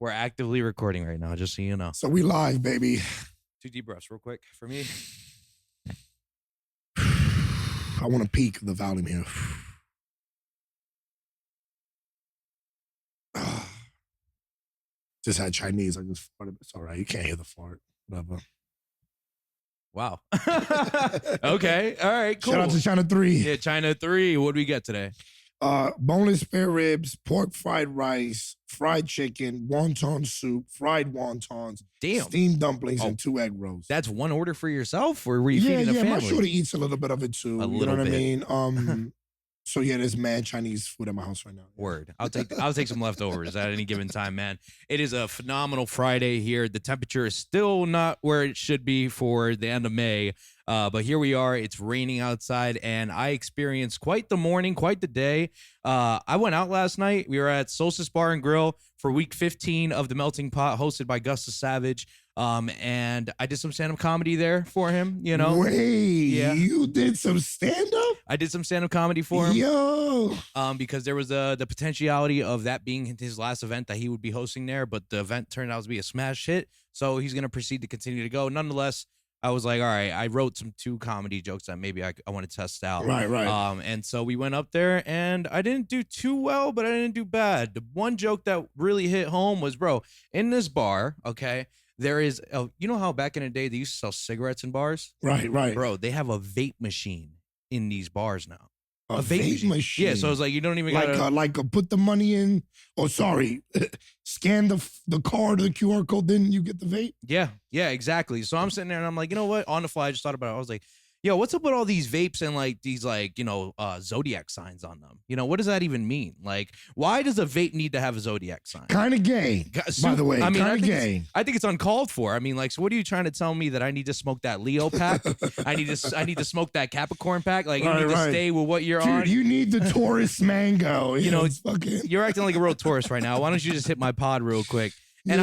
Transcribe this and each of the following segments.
We're actively recording right now, just so you know. So we live, baby. 2 deep breaths real quick for me. I want to peak the volume here. Just had Chinese. I just farted. It's all right. You can't hear the fart. Whatever. Wow. Okay. All right. Cool. Shout out to China 3. Yeah, China 3. What do we get today? Boneless spare ribs, pork fried rice, fried chicken, wonton soup, fried wontons, Damn. steamed dumplings, and 2 egg rolls. That's one order for yourself, or were you feeding the family? My shorty eats a little bit of it too. A You know little what bit. I mean? So yeah, there's mad Chinese food at my house right now. Word. I'll take some leftovers at any given time, man. It is a phenomenal Friday here. The temperature is still not where it should be for the end of May. But here we are. It's raining outside, and I experienced quite the morning, quite the day. I went out last night. We were at Solstice Bar and Grill for week 15 of The Melting Pot, hosted by Gus the Savage. And I did some stand-up comedy there for him, you know. Wait, you did some stand-up? I did some stand-up comedy for him. Yo. Because there was the potentiality of that being his last event that he would be hosting there, but the event turned out to be a smash hit, so he's going to proceed to continue to go. Nonetheless, I was like, all right, I wrote some 2 comedy jokes that maybe I want to test out. Right. And so we went up there, and I didn't do too well, but I didn't do bad. The one joke that really hit home was, bro, in this bar, okay, there is, you know how back in the day they used to sell cigarettes in bars? Right. Bro, they have a vape machine in these bars now. A vape machine? Yeah, so it's like you don't even gotta... put the money in, scan the card or the QR code, then you get the vape? Yeah, exactly. So I'm sitting there and I'm like, you know what? On the fly, I just thought about it. I was like, yo, what's up with all these vapes and like these like, you know, zodiac signs on them? You know, what does that even mean? Like, why does a vape need to have a zodiac sign? Kind of gay, by the way. I mean, kind of gay. I think it's uncalled for. I mean, like, so what are you trying to tell me, that I need to smoke that Leo pack? I need to smoke that Capricorn pack? Like, you need to stay with what you're on? Dude, you need the Taurus mango. You know, you're acting like a real Taurus right now. Why don't you just hit my pod real quick? And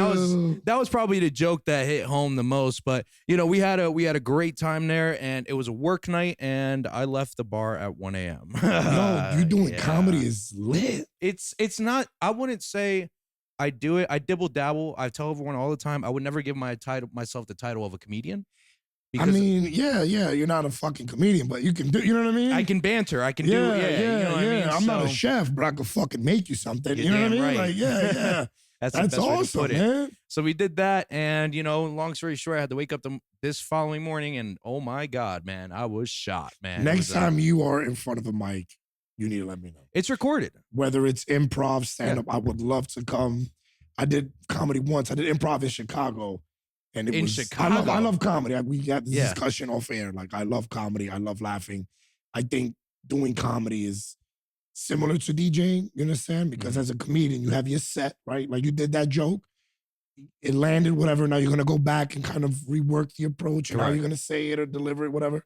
that was probably the joke that hit home the most. But you know, we had a great time there, and it was a work night, and I left the bar at 1 a.m. No, you doing comedy is lit. It's not. I wouldn't say I do it. I dibble dabble. I tell everyone all the time, I would never give myself the title of a comedian. I mean, yeah, you're not a fucking comedian, but you can do, you know what I mean? I can banter. I can do, you know what I mean? I'm not a chef, but I could fucking make you something. You know what I mean? Right. Like, yeah. That's the best awesome, way to put it. Man. So we did that, and you know, long story short, I had to wake up this following morning, and oh my God, man, I was shot, man. Next time you are in front of a mic, you need to let me know. It's recorded. Whether it's improv, stand-up, I would love to come. I did comedy once. I did improv in Chicago. And it was Chicago. I love comedy. We got this discussion off air. Like, I love comedy. I love laughing. I think doing comedy is similar to DJing, you understand? Because as a comedian, you have your set, right? Like, you did that joke. It landed, whatever. Now you're going to go back and kind of rework the approach and how you're going to say it or deliver it, whatever.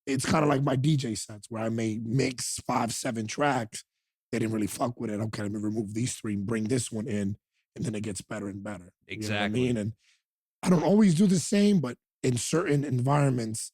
It's kind of like my DJ sets where I may mix 5-7 tracks. They didn't really fuck with it. Okay, let me remove these 3 and bring this one in. And then it gets better and better. Exactly. You know what I mean? And I don't always do the same, but in certain environments,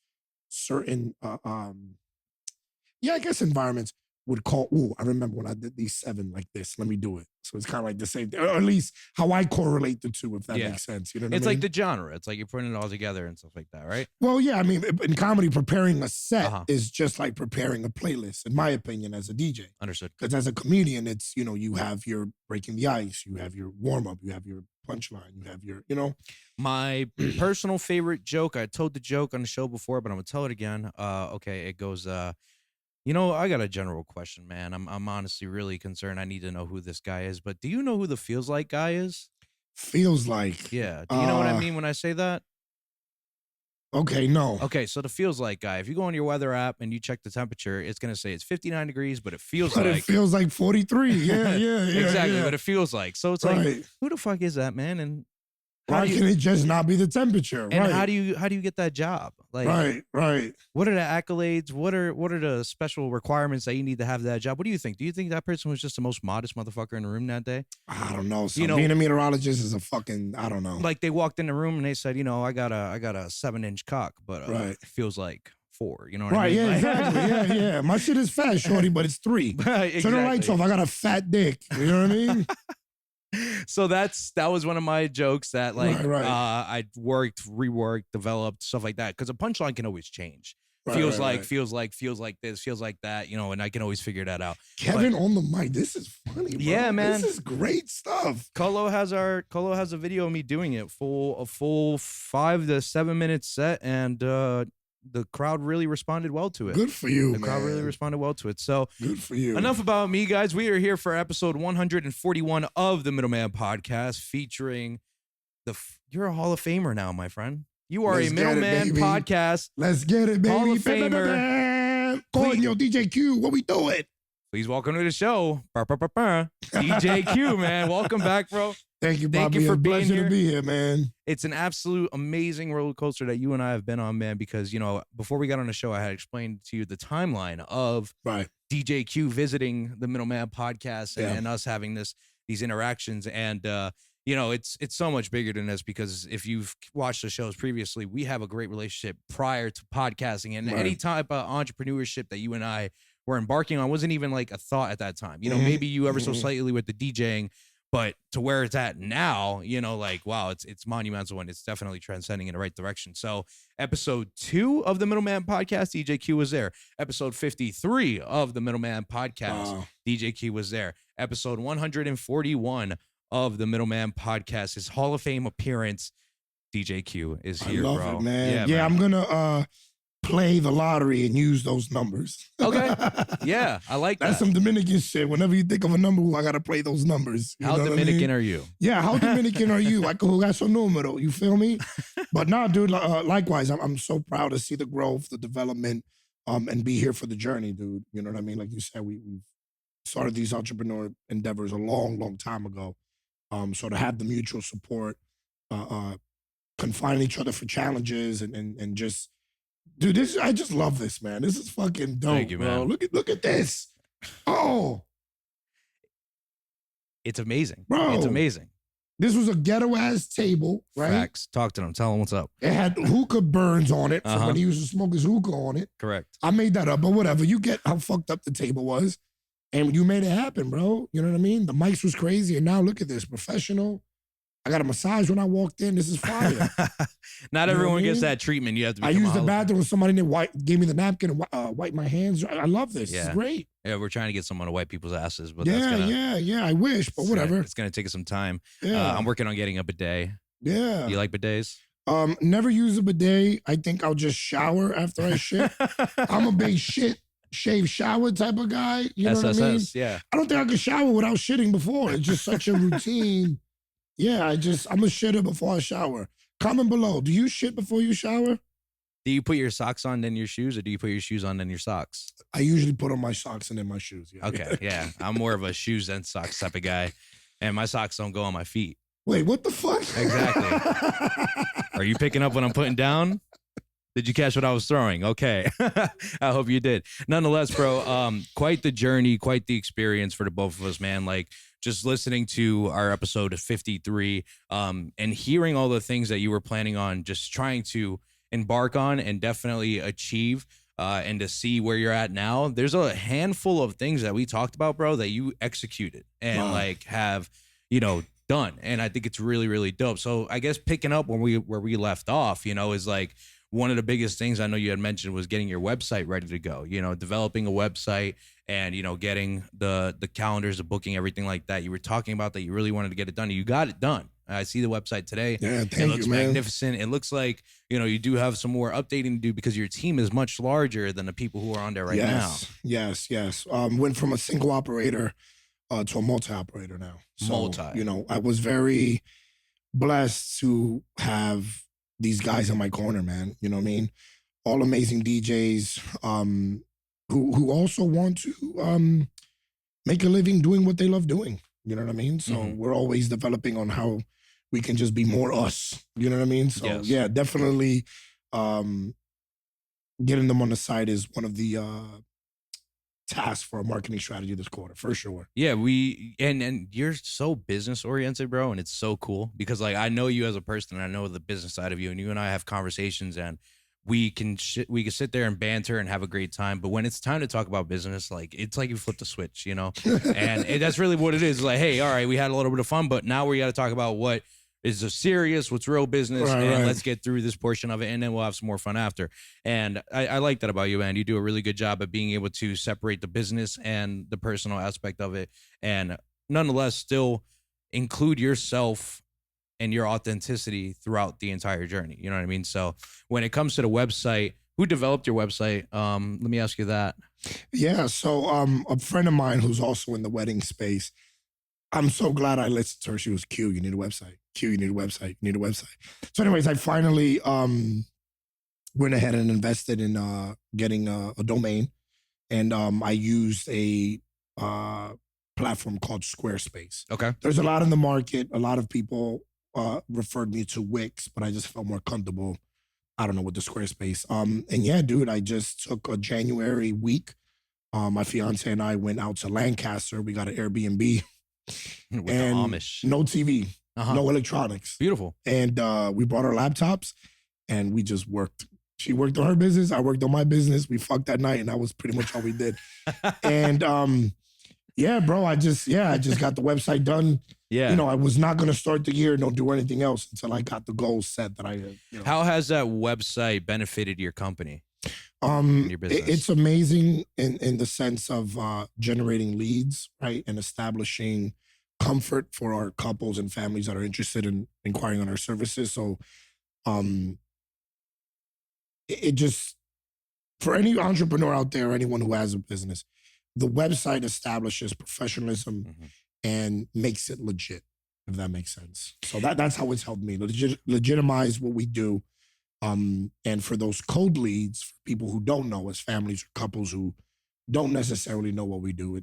environments would call, I remember when I did these 7 like this, let me do it. So it's kind of like the same thing, or at least how I correlate the 2, if that makes sense. You know what I mean? It's like the genre. It's like you're putting it all together and stuff like that, right? Well, yeah, I mean, in comedy, preparing a set is just like preparing a playlist, in my opinion, as a DJ. Understood. Because as a comedian, it's, you know, you have your breaking the ice, you have your warm-up, you have your punchline, you have your, you know. My personal favorite joke, I told the joke on the show before, but I'm going to tell it again. Okay, it goes, you know, I got a general question, man. I'm honestly really concerned. I need to know who this guy is. But do you know who the Feels Like guy is? Feels Like? Yeah. Do you know what I mean when I say that? Okay, no. Okay, so the Feels Like guy, if you go on your weather app and you check the temperature, it's going to say it's 59 degrees, but it feels like... But it feels like 43. Yeah. Exactly, yeah. but it feels like. So it's like, who the fuck is that, man? And why can it just not be the temperature? And how do you get that job? Like, right. What are the accolades? What are the special requirements that you need to have that job? What do you think? Do you think that person was just the most modest motherfucker in the room that day? I don't know. So being a meteorologist is a fucking, I don't know. Like, they walked in the room and they said, you know, I got a 7-inch cock, but it feels like 4. You know what I mean? Yeah, exactly. Yeah. My shit is fat, shorty, but it's 3. Exactly. Turn the lights off. I got a fat dick. You know what I mean? So that was one of my jokes that Right. I worked, reworked, developed, stuff like that. Because a punchline can always change. Right, feels right, like, right. feels like this, feels like that, and I can always figure that out. Kevin on the mic. This is funny, bro. Yeah, man. This is great stuff. Colo has a video of me doing it, a full 5 to 7 minute set, and the crowd really responded well to it. Good for you, man. The crowd really responded well to it. So good for you. Enough about me, guys. We are here for episode 141 of the Middleman Podcast, featuring you're a Hall of Famer now, my friend. You are a Middleman Podcast. Let's get it, baby. Hall of Famer. Coño, DJ Q, what we doing? Please welcome to the show. DJ Q, man. Welcome back, bro. Thank you, Bobby. Thank you for being here. To be here, man. It's an absolute amazing roller coaster that you and I have been on, man, because, before we got on the show, I had explained to you the timeline of DJ Q visiting the Middleman Podcast and us having these interactions. And, it's so much bigger than this, because if you've watched the shows previously, we have a great relationship prior to podcasting, and any type of entrepreneurship that you and I were embarking on wasn't even like a thought at that time. Maybe you ever so slightly with the DJing, but to where it's at now, wow, it's monumental, and it's definitely transcending in the right direction. So episode 2 of the Middleman Podcast, DJ Q was there. Episode 53 of the Middleman Podcast, DJ Q was there. Episode 141 of the Middleman Podcast, his Hall of Fame appearance, DJ Q is here, I love bro. It, man. Yeah, I'm gonna play the lottery and use those numbers. Okay. Yeah, I like that. That's some Dominican shit. Whenever you think of a number, I gotta play those numbers. How Dominican are you? Yeah, how Dominican are you? Like, who got some numero? You feel me? But nah, dude, likewise, I'm so proud to see the growth, the development, and be here for the journey, dude. You know what I mean? Like you said, we've started these entrepreneur endeavors a long, long time ago. So to have the mutual support, confine each other for challenges and just, dude, I just love this, man. This is fucking dope. Thank you, man. Bro. Look at this. Oh, it's amazing, bro. It's amazing. This was a ghetto ass table, right? Facts. Talk to them. Tell them what's up. It had hookah burns on it from when he used to smoke his hookah on it. Correct. I made that up, but whatever. You get how fucked up the table was. And you made it happen, bro. You know what I mean? The mics was crazy. And now look at this, professional. I got a massage when I walked in. This is fire. Not everyone gets that treatment. You have to. I used the bathroom when somebody gave me the napkin and wiped my hands. I love this. Yeah. It's great. Yeah, we're trying to get someone to wipe people's asses, but yeah. I wish, but whatever. It's gonna take us some time. Yeah. I'm working on getting a bidet. Yeah. You like bidets? Never use a bidet. I think I'll just shower after I shit. I'm a big shave shower type of guy. You know what I mean? Yeah. I don't think I could shower without shitting before. It's just such a routine. Yeah, I'm a shitter before I shower. Comment below. Do you shit before you shower? Do you put your socks on, then your shoes, or do you put your shoes on, then your socks? I usually put on my socks and then my shoes. Yeah. Okay, yeah. I'm more of a shoes and socks type of guy, and my socks don't go on my feet. Wait, what the fuck? Exactly. Are you picking up what I'm putting down? Did you catch what I was throwing? Okay. I hope you did. Nonetheless, bro, quite the journey, quite the experience for the both of us, man. Like, just listening to our episode of 53 and hearing all the things that you were planning on just trying to embark on and definitely achieve and to see where you're at now. There's a handful of things that we talked about, bro, that you executed and have, done. And I think it's really, really dope. So I guess picking up where we left off, is like, one of the biggest things I know you had mentioned was getting your website ready to go, developing a website and, getting the calendars, the booking, everything like that. You were talking about that you really wanted to get it done. You got it done. I see the website today. Yeah, it looks magnificent. It looks like, you do have some more updating to do because your team is much larger than the people who are on there right now. Yes. Went from a single operator to a multi-operator now. So, I was very blessed to have these guys in my corner, man. You know what I mean? All amazing DJs who also want to make a living doing what they love doing. You know what I mean? So we're always developing on how we can just be more us. You know what I mean? So yeah, definitely getting them on the side is one of the tasks for a marketing strategy this quarter, for sure. Yeah, and you're so business oriented, bro, and it's so cool because like I know you as a person, and I know the business side of you, and you and I have conversations, and we can sit there and banter and have a great time. But when it's time to talk about business, like it's like you flip the switch, you know, and that's really what it is. Like, hey, all right, we had a little bit of fun, but now we got to talk about what is serious, what's real business, and let's get through this portion of it, and then we'll have some more fun after. And I like that about you, man. You do a really good job at being able to separate the business and the personal aspect of it, and nonetheless still include yourself and your authenticity throughout the entire journey. You know what I mean? So when it comes to the website, who developed your website? Let me ask you that. Yeah. So a friend of mine who's also in the wedding space, I'm so glad I listened to her. She was, Q, you need a website. Q, you need a website. You need a website. So anyways, I finally went ahead and invested in getting a domain. And I used a platform called Squarespace. Okay. There's a lot in the market. A lot of people referred me to Wix, but I just felt more comfortable, I don't know, with the Squarespace. And yeah, dude, I just took a January week. My fiance and I went out to Lancaster. We got an Airbnb. With the Amish. No TV, no electronics. Beautiful. And we brought our laptops and we just worked. She worked on her business. I worked on my business. We fucked that night and that was pretty much all we did. And yeah, bro, I just got the website done. Yeah. You know, I was not going to start the year and don't do anything else until I got the goals set that I had. You know. How has that website benefited your company? Your business? It's amazing in the sense of generating leads, right? And establishing comfort for our couples and families that are interested in inquiring on our services. So it just, for any entrepreneur out there, anyone who has a business, the website establishes professionalism and makes it legit, if that makes sense. So that's how it's helped me legitimize what we do. And for those cold leads, for people who don't know us, families or couples who don't necessarily know what we do,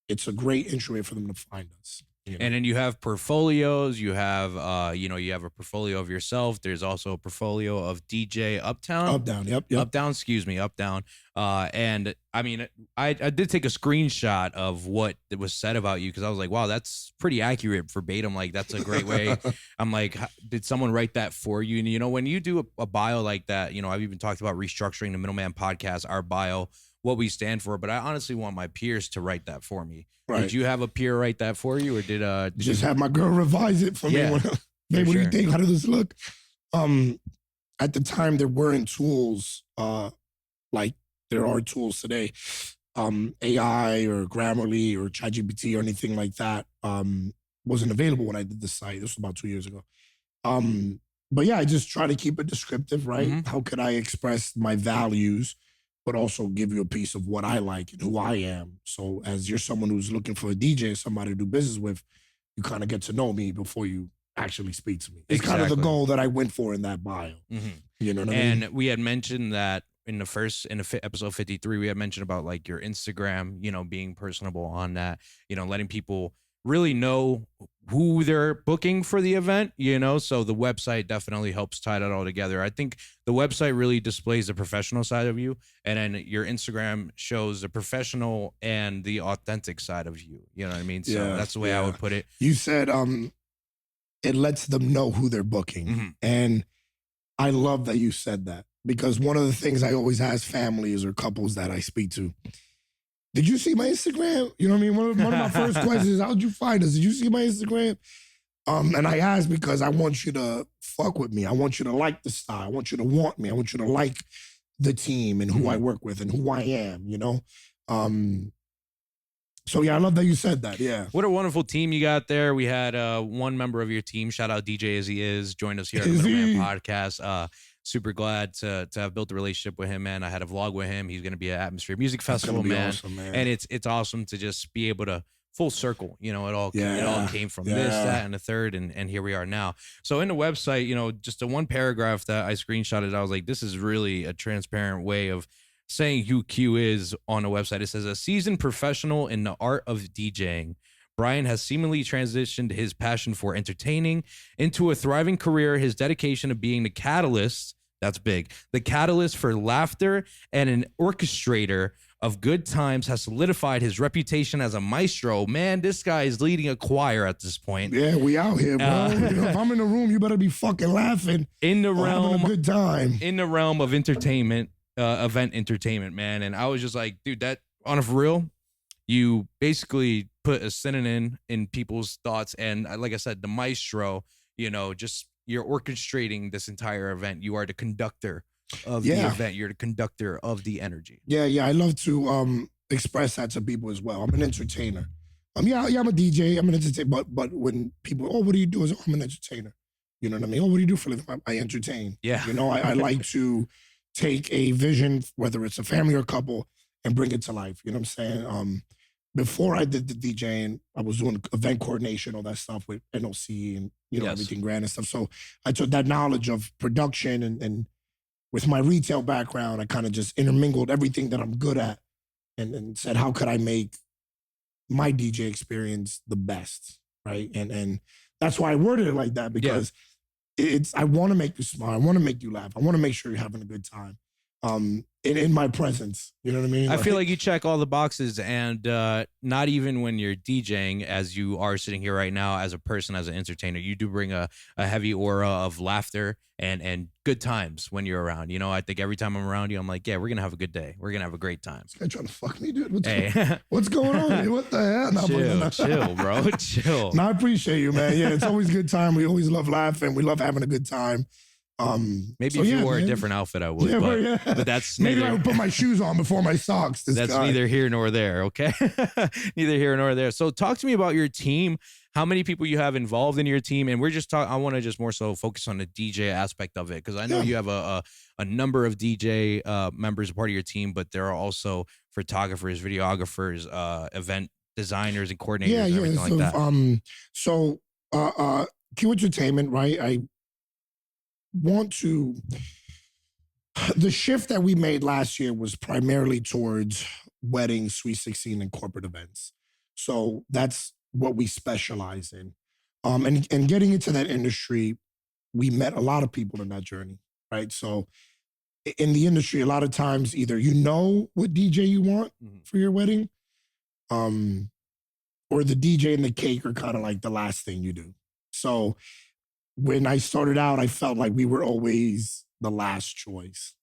it's a great entry for them to find us. You know? And then you have portfolios. You have, you have a portfolio of yourself. There's also a portfolio of DJ Uptown. Uptown, yep. Uptown, Uptown. And I mean, I did take a screenshot of what was said about you because I was like, wow, that's pretty accurate verbatim. Like, that's a great way. I'm like, did someone write that for you? And, you know, when you do a bio like that, you know, I've even talked about restructuring the Middleman Podcast, our bio, what we stand for, but I honestly want my peers to write that for me. Right. Did you have a peer write that for you, or did just have my girl revise it for me? Hey, what do you think? How does this look? At the time, there weren't tools like there are tools today. AI or Grammarly or ChatGPT or anything like that wasn't available when I did the site. This was about 2 years ago. But yeah, I just try to keep it descriptive, right? How could I express my values, but also give you a piece of what I like and who I am. So as you're someone who's looking for a DJ, somebody to do business with, you kind of get to know me before you actually speak to me. It's kind of the goal that I went for in that bio. You know what I mean? And we had mentioned that in episode 53, we had mentioned about like your Instagram, you know, being personable on that, you know, letting people really know who they're booking for the event, you know, so the website definitely helps tie that all together. I think the website really displays the professional side of you, and then your Instagram shows the professional and the authentic side of you. You know what I mean? So that's the way I would put it. You said it lets them know who they're booking. And I love that you said that, because one of the things I always ask families or couples that I speak to, did you see my Instagram? You know what I mean? One of my first questions is, how'd you find us? Did you see my Instagram? And I ask because I want you to fuck with me. I want you to like the style. I want you to want me. I want you to like the team and who I work with and who I am, you know? So yeah, I love that you said that, yeah. What a wonderful team you got there. We had one member of your team, shout out DJ As He Is, joined us here at the Middleman Podcast. Super glad to have built a relationship with him, man. I had a vlog with him. He's going to be at Atmosphere Music Festival, man. Awesome, man. And it's awesome to just be able to full circle. You know, it all came from this, that, and the third, and here we are now. So in the website, you know, just the one paragraph that I screenshotted, I was like, this is really a transparent way of saying who Q is on a website. It says, a seasoned professional in the art of DJing, Brian has seemingly transitioned his passion for entertaining into a thriving career. His dedication to being the catalyst, that's big, the catalyst for laughter and an orchestrator of Good Times has solidified his reputation as a maestro. Man, this guy is leading a choir at this point. Yeah, we out here, bro. If I'm in the room, you better be fucking laughing. In the realm, having a good time. In the realm of entertainment, event entertainment, man. And I was just like, dude, that on a for real, you basically put a synonym in people's thoughts. And like I said, the maestro, just you're orchestrating this entire event. You are the conductor of the event. You're the conductor of the energy. Yeah. I love to express that to people as well. I'm an entertainer. I'm a DJ. I'm an entertainer. But when people, what do you do? I'm an entertainer. You know what I mean? What do you do for a living? I entertain. Yeah. I like to take a vision, whether it's a family or a couple, and bring it to life. You know what I'm saying? Before I did the DJing, I was doing event coordination, all that stuff with NOC and, everything grand and stuff. So I took that knowledge of production and with my retail background, I kind of just intermingled everything that I'm good at and said, how could I make my DJ experience the best, right? And that's why I worded it like that, because I want to make you smile. I want to make you laugh. I want to make sure you're having a good time. In my presence, you know what I mean? I feel like you check all the boxes, and not even when you're DJing, as you are sitting here right now, as a person, as an entertainer, you do bring a heavy aura of laughter and good times when you're around. I think every time I'm around you, I'm like, yeah, we're gonna have a good day. We're gonna have a great time. This guy trying to fuck me, dude. What's going on here? What the hell? No, chill, bro. Chill. No, I appreciate you, man. Yeah, it's always a good time. We always love laughing. We love having a good time. Maybe if you wore a different outfit, I would. But that's maybe I would put my shoes on before my socks. That's neither here nor there. Okay, neither here nor there. So talk to me about your team. How many people you have involved in your team? And we're just talking. I want to just more so focus on the DJ aspect of it, because I know you have a number of DJ members part of your team, but there are also photographers, videographers, event designers, and coordinators, and everything like that. So Q Entertainment, right? The shift that we made last year was primarily towards weddings, Sweet 16, and corporate events. So that's what we specialize in. And getting into that industry, we met a lot of people in that journey, right? So in the industry, a lot of times either what DJ you want for your wedding, or the DJ and the cake are kind of like the last thing you do. So when I started out, I felt like we were always the last choice.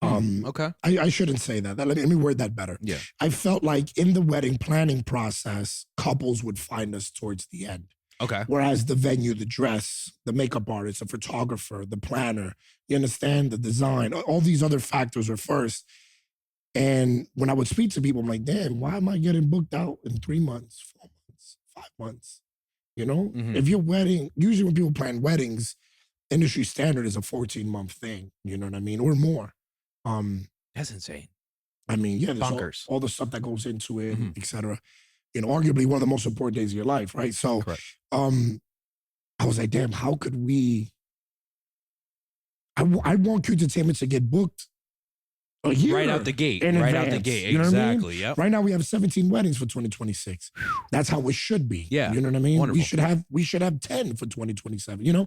Okay. I shouldn't say that. Let me word that better. Yeah. I felt like in the wedding planning process, couples would find us towards the end. Okay. Whereas the venue, the dress, the makeup artist, the photographer, the planner, you understand, the design, all these other factors are first. And when I would speak to people, I'm like, damn, why am I getting booked out in 3 months, 4 months, 5 months? If your wedding, usually when people plan weddings, industry standard is a 14-month thing, you know what I mean? Or more. That's insane. I mean, yeah, there's all the stuff that goes into it, et cetera. Arguably one of the most important days of your life, right? So I was like, damn, how could we, I want Q Entertainment to get booked a year. Right out the gate. Out the gate. You know exactly. What I mean? Yep. Right now we have 17 weddings for 2026. That's how it should be. Yeah. You know what I mean? Wonderful. We should have 10 for 2027,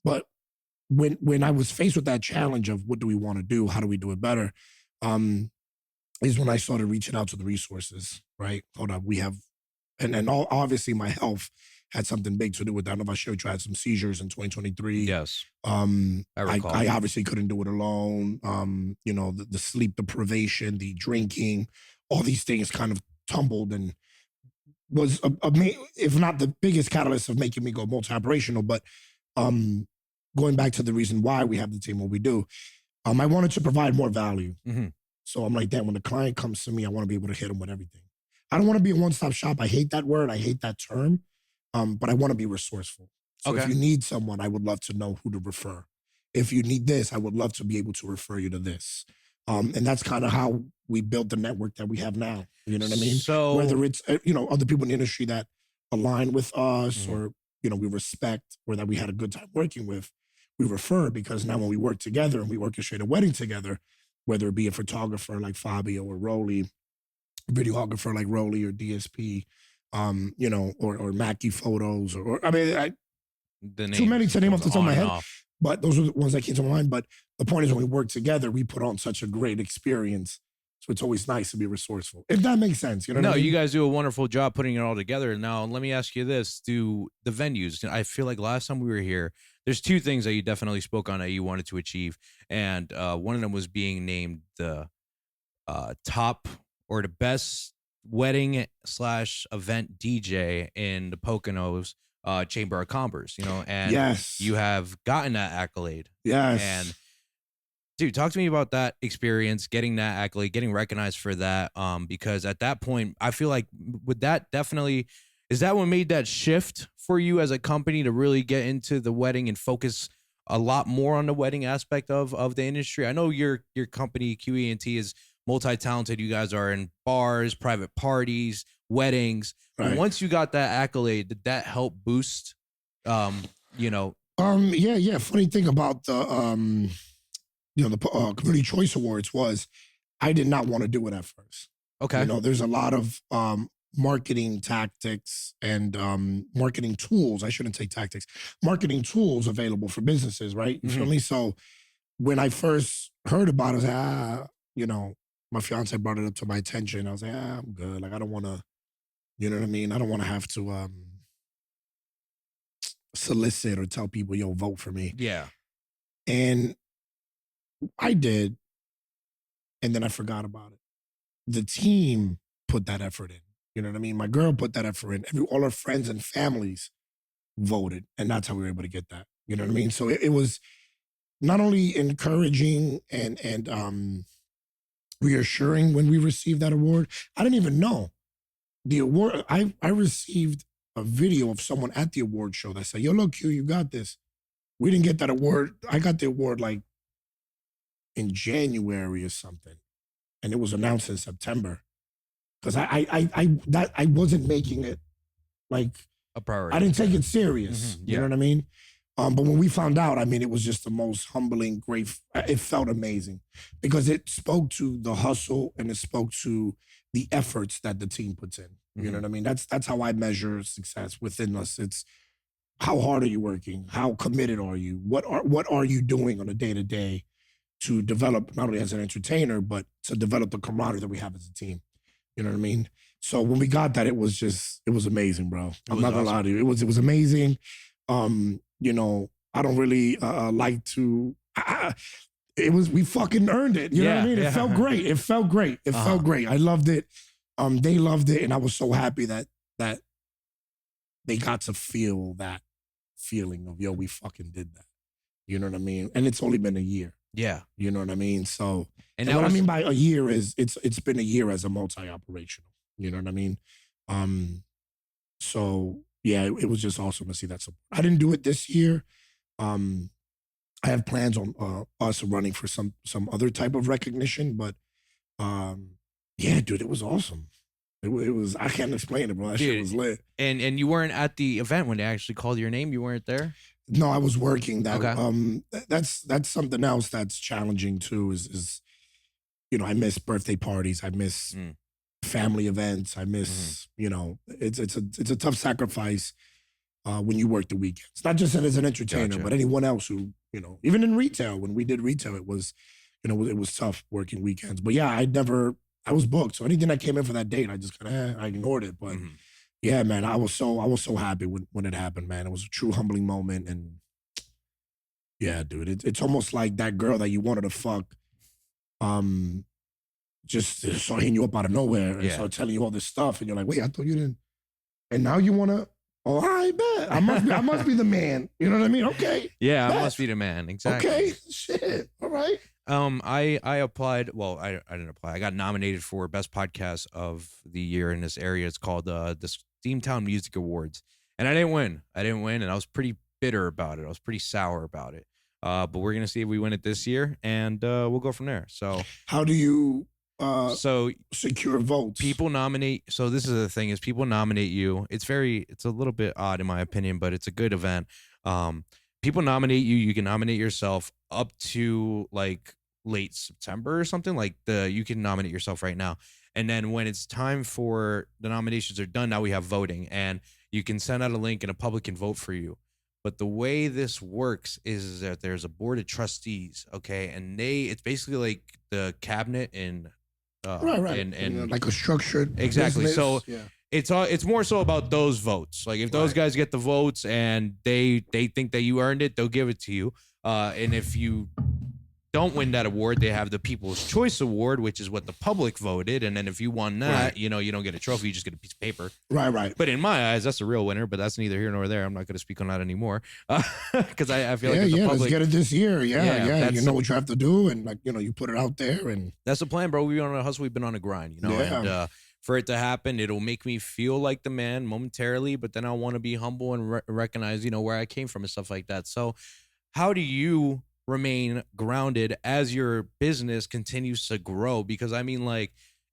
But when I was faced with that challenge of what do we want to do? How do we do it better? Is when I started reaching out to the resources, right? Hold up. We have, and obviously my health had something big to do with that. I don't know if I showed you I had some seizures in 2023. Yes. I recall. I obviously couldn't do it alone. The sleep deprivation, the drinking, all these things kind of tumbled and was, if not the biggest catalyst of making me go multi-operational, but going back to the reason why we have the team, what we do, I wanted to provide more value. So I'm like, damn, when the client comes to me, I want to be able to hit them with everything. I don't want to be a one-stop shop. I hate that word. I hate that term. But I want to be resourceful. So if you need someone, I would love to know who to refer. If you need this, I would love to be able to refer you to this. And that's kind of how we built the network that we have now. You know what I mean? So whether it's, other people in the industry that align with us or, we respect or that we had a good time working with, we refer, because now when we work together and we orchestrate a wedding together, whether it be a photographer like Fabio or Rolly, videographer like Rolly or DSP, or Mackie Photos, or too many to name off the top of my head. But those are the ones that came to mind. But the point is, when we work together, we put on such a great experience. So it's always nice to be resourceful, if that makes sense. You know what I mean? You guys do a wonderful job putting it all together. Now, let me ask you this. Do the venues, I feel like last time we were here, there's two things that you definitely spoke on that you wanted to achieve. And one of them was being named the top or the best wedding / event DJ in the Poconos Chamber of Commerce, and yes, you have gotten that accolade. Yes. And dude, talk to me about that experience, getting that accolade, getting recognized for that. Because at that point, I feel like with that definitely, is that what made that shift for you as a company to really get into the wedding and focus a lot more on the wedding aspect of the industry? I know your company, QE&T, is multi-talented. You guys are in bars, private parties, weddings. Right. But once you got that accolade, did that help boost, Yeah. Funny thing about the, the Community Choice Awards was I did not want to do it at first. Okay. There's a lot of marketing tactics and marketing tools. I shouldn't say tactics. Marketing tools available for businesses, right? You feel me? So when I first heard about it, I was like, my fiance brought it up to my attention. I was like, I'm good. Like, I don't want to, you know what I mean? I don't want to have to solicit or tell people, vote for me. Yeah. And I did. And then I forgot about it. The team put that effort in. You know what I mean? My girl put that effort in. All her friends and families voted. And that's how we were able to get that. You know what I mean? So it was not only encouraging and reassuring when we received that award. I didn't even know. The award, I received a video of someone at the award show that said, yo, look, Q, you got this. We didn't get that award. I got the award like in January or something. And it was announced in September. Because I wasn't making it like a priority. I didn't take it serious. You know what I mean? But when we found out, it was just the most humbling, great. It felt amazing because it spoke to the hustle and it spoke to the efforts that the team puts in. You know what I mean? That's how I measure success within us. It's how hard are you working? How committed are you? What are you doing on a day-to-day to develop, not only as an entertainer, but to develop the camaraderie that we have as a team? You know what I mean? So when we got that, it was amazing, bro. I'm not gonna lie to you. It was amazing. I don't really like to. We fucking earned it. You know what I mean? It felt great. It felt great. It felt great. I loved it. They loved it, and I was so happy that they got to feel that feeling of, yo, we fucking did that. You know what I mean? And it's only been a year. Yeah. You know what I mean? So, and what I mean by a year is it's been a year as a multi-operational. You know what I mean? So yeah, it was just awesome to see that support. I didn't do it this year. I have plans on us running for some other type of recognition, but yeah, dude, it was awesome. It was, I can't explain it, bro. That shit was lit. And you weren't at the event when they actually called your name? You weren't there? No, I was working that. Okay. That's something else that's challenging too, is I miss birthday parties. I miss family events. I miss, it's a tough sacrifice when you work the weekends. Not just as an entertainer, but anyone else who, even in retail, when we did retail, it was, it was tough working weekends. But yeah, I was booked. So anything that came in for that date, I just kind of, I ignored it. But yeah, man, I was so happy when it happened, man. It was a true humbling moment. And yeah, dude, it's almost like that girl that you wanted to fuck, just start hitting you up out of nowhere and start telling you all this stuff. And you're like, wait, I thought you didn't. And now you want to, oh, I bet. I must be the man. You know what I mean? Okay. Yeah, I must be the man. Exactly. Okay. Shit. All right. I applied. Well, I didn't apply. I got nominated for Best Podcast of the Year in this area. It's called the Steamtown Music Awards. And I didn't win. And I was pretty bitter about it. I was pretty sour about it. But we're going to see if we win it this year, and we'll go from there. So how do you secure votes? People nominate. So this is the thing, is people nominate you. It's a little bit odd in my opinion, but it's a good event. People nominate you. You can nominate yourself up to like late September or something. Like you can nominate yourself right now. And then when it's time for the nominations are done, now we have voting, and you can send out a link and a public can vote for you. But the way this works is that there's a board of trustees, okay? And it's basically like the cabinet in Right. And like a structured exactly. business. So it's more so about those votes. Like if those guys get the votes and they think that you earned it, they'll give it to you. And if you don't win that award, they have the People's Choice Award, which is what the public voted. And then if you won that, you don't get a trophy, you just get a piece of paper. Right. But in my eyes, that's the real winner, but that's neither here nor there. I'm not going to speak on that anymore. Because I feel like the public... let's get it this year. Yeah. You know what you have to do, and you put it out there. And that's the plan, bro. We've been on a hustle. We've been on a grind, and for it to happen, it'll make me feel like the man momentarily, but then I want to be humble and recognize, where I came from and stuff like that. So how do you remain grounded as your business continues to grow? Because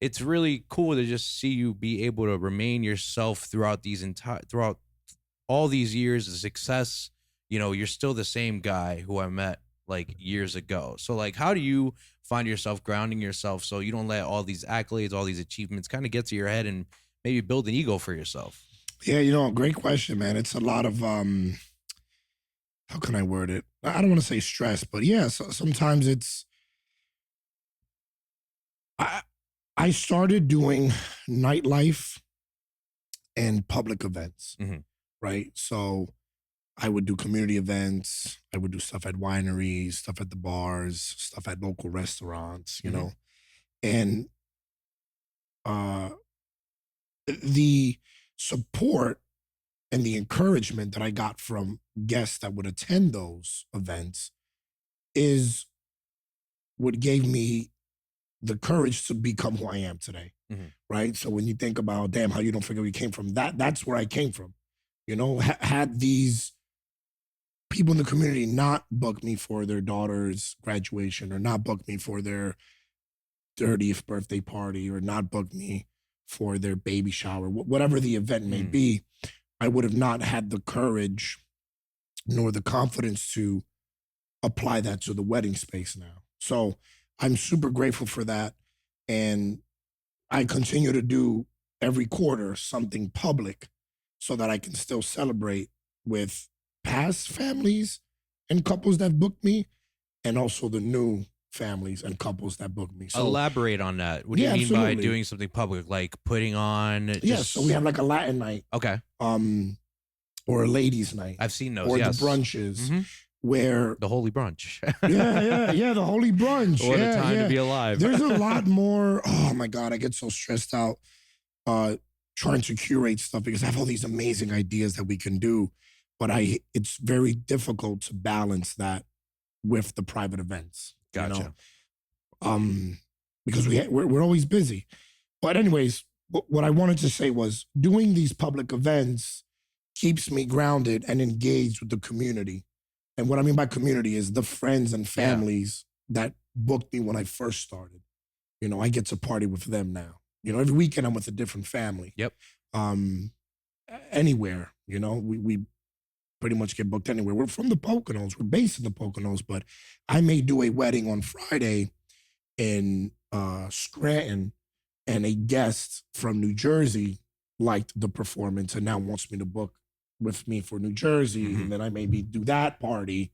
it's really cool to just see you be able to remain yourself throughout all these years of success. You're still the same guy who I met years ago. So how do you find yourself grounding yourself so you don't let all these accolades, all these achievements kind of get to your head and maybe build an ego for yourself? Yeah, great question, man. It's a lot of how can I word it? I don't want to say stress, but so sometimes it's, I started doing nightlife and public events, right? So I would do community events. I would do stuff at wineries, stuff at the bars, stuff at local restaurants, and the support and the encouragement that I got from guests that would attend those events is what gave me the courage to become who I am today, right? So when you think about, damn, how you don't forget where you came from, that's where I came from. Had these people in the community not book me for their daughter's graduation, or not book me for their 30th birthday party, or not book me for their baby shower, whatever the event may be, I would have not had the courage nor the confidence to apply that to the wedding space now. So I'm super grateful for that. And I continue to do every quarter something public so that I can still celebrate with past families and couples that booked me, and also the new families and couples that booked me. So elaborate on that. What do you mean by doing something public? Like putting on so we have like a Latin night. Okay. Or a ladies' night. I've seen those. Or the brunches where the holy brunch. The holy brunch. What a time to be alive. There's a lot more. Oh my God, I get so stressed out trying to curate stuff because I have all these amazing ideas that we can do, but it's very difficult to balance that with the private events. Gotcha. Because we're always busy. But anyways, what I wanted to say was doing these public events keeps me grounded and engaged with the community. And what I mean by community is the friends and families that booked me when I first started. I get to party with them now. Every weekend I'm with a different family. Yep. Anywhere, we pretty much get booked anywhere. We're from the Poconos. We're based in the Poconos, but I may do a wedding on Friday in Scranton, and a guest from New Jersey liked the performance and now wants me to book with me for New Jersey. And then I maybe do that party.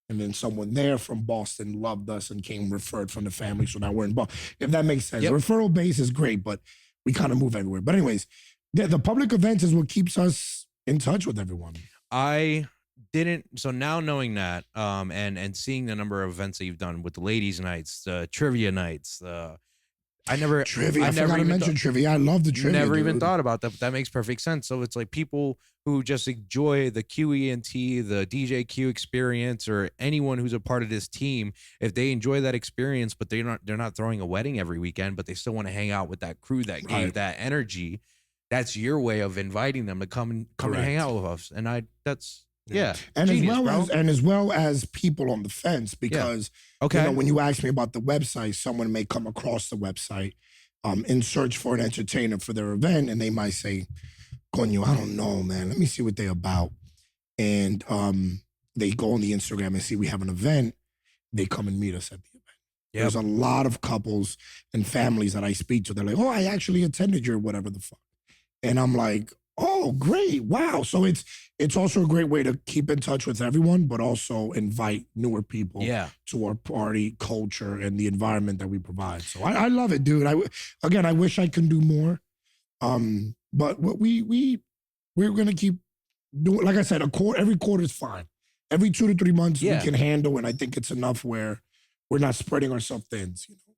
And then someone there from Boston loved us and came referred from the family. So now we're in Boston. If that makes sense. Yep. The referral base is great, but we kind of move everywhere. But anyways, the public events is what keeps us in touch with everyone. So now knowing that, and seeing the number of events that you've done with the ladies' nights, the trivia nights, I forgot to mention trivia. I love the trivia. Never even thought about that, but that makes perfect sense. So it's like people who just enjoy the QENT, the DJQ experience, or anyone who's a part of this team, if they enjoy that experience, but they're not throwing a wedding every weekend, but they still want to hang out with that crew that gave that energy. That's your way of inviting them to come and hang out with us. And that's and genius, as well as people on the fence, because when you ask me about the website, someone may come across the website in search for an entertainer for their event, and they might say, "Coño, I don't know, man. Let me see what they're about." And they go on the Instagram and see we have an event. They come and meet us at the event. Yep. There's a lot of couples and families that I speak to. They're like, "Oh, I actually attended your whatever the fuck," and I'm like, Oh, great. Wow. So it's also a great way to keep in touch with everyone, but also invite newer people to our party culture and the environment that we provide. So I love it, dude. I wish I could do more. But what we're gonna keep doing, like I said, every quarter is fine. Every 2 to 3 months we can handle, and I think it's enough where we're not spreading ourselves thin,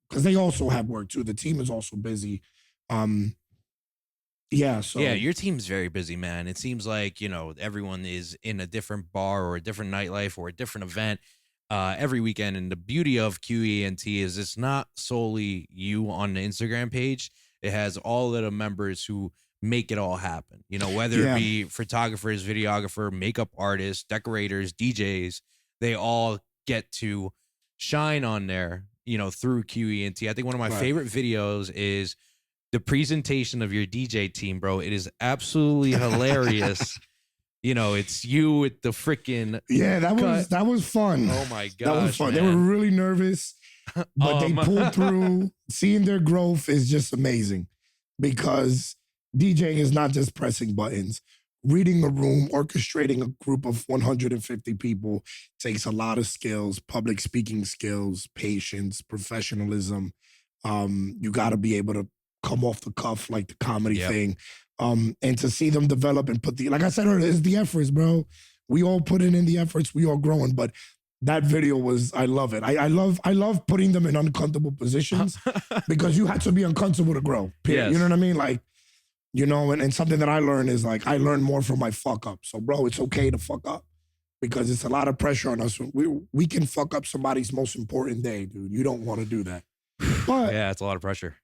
because they also have work too. The team is also busy. So your team's very busy, man. It seems like, everyone is in a different bar or a different nightlife or a different event every weekend. And the beauty of QENT is it's not solely you on the Instagram page. It has all of the members who make it all happen. Whether it be photographers, videographer, makeup artists, decorators, DJs, they all get to shine on there, through QENT. I think one of my favorite videos is the presentation of your DJ team, bro. It is absolutely hilarious. It's you with the freaking that was fun. Oh my gosh, that was fun. Man. They were really nervous, but they pulled through. Seeing their growth is just amazing, because DJing is not just pressing buttons. Reading a room, orchestrating a group of 150 people takes a lot of skills, public speaking skills, patience, professionalism. You got to be able to come off the cuff, like the comedy thing. And to see them develop and like I said earlier, it's the efforts, bro. We all put in the efforts, we all growing, but that video I love it. I love putting them in uncomfortable positions because you had to be uncomfortable to grow. Yes. You know what I mean? Like, and something that I learned is like, I learn more from my fuck up. So bro, it's okay to fuck up, because it's a lot of pressure on us. We can fuck up somebody's most important day, dude. You don't want to do that. But yeah, it's a lot of pressure.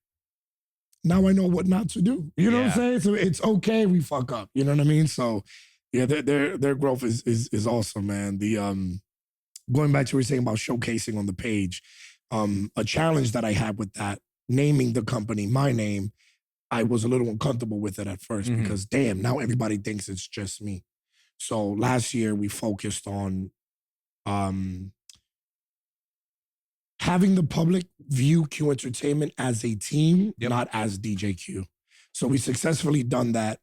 Now I know what not to do. You know what I'm saying? So it's okay we fuck up. You know what I mean? So yeah, their growth is awesome, man. The going back to what you were saying about showcasing on the page, a challenge that I had with that, naming the company my name, I was a little uncomfortable with it at first, because damn, now everybody thinks it's just me. So last year we focused on having the public view Q Entertainment as a team, not as DJ Q. So we successfully done that.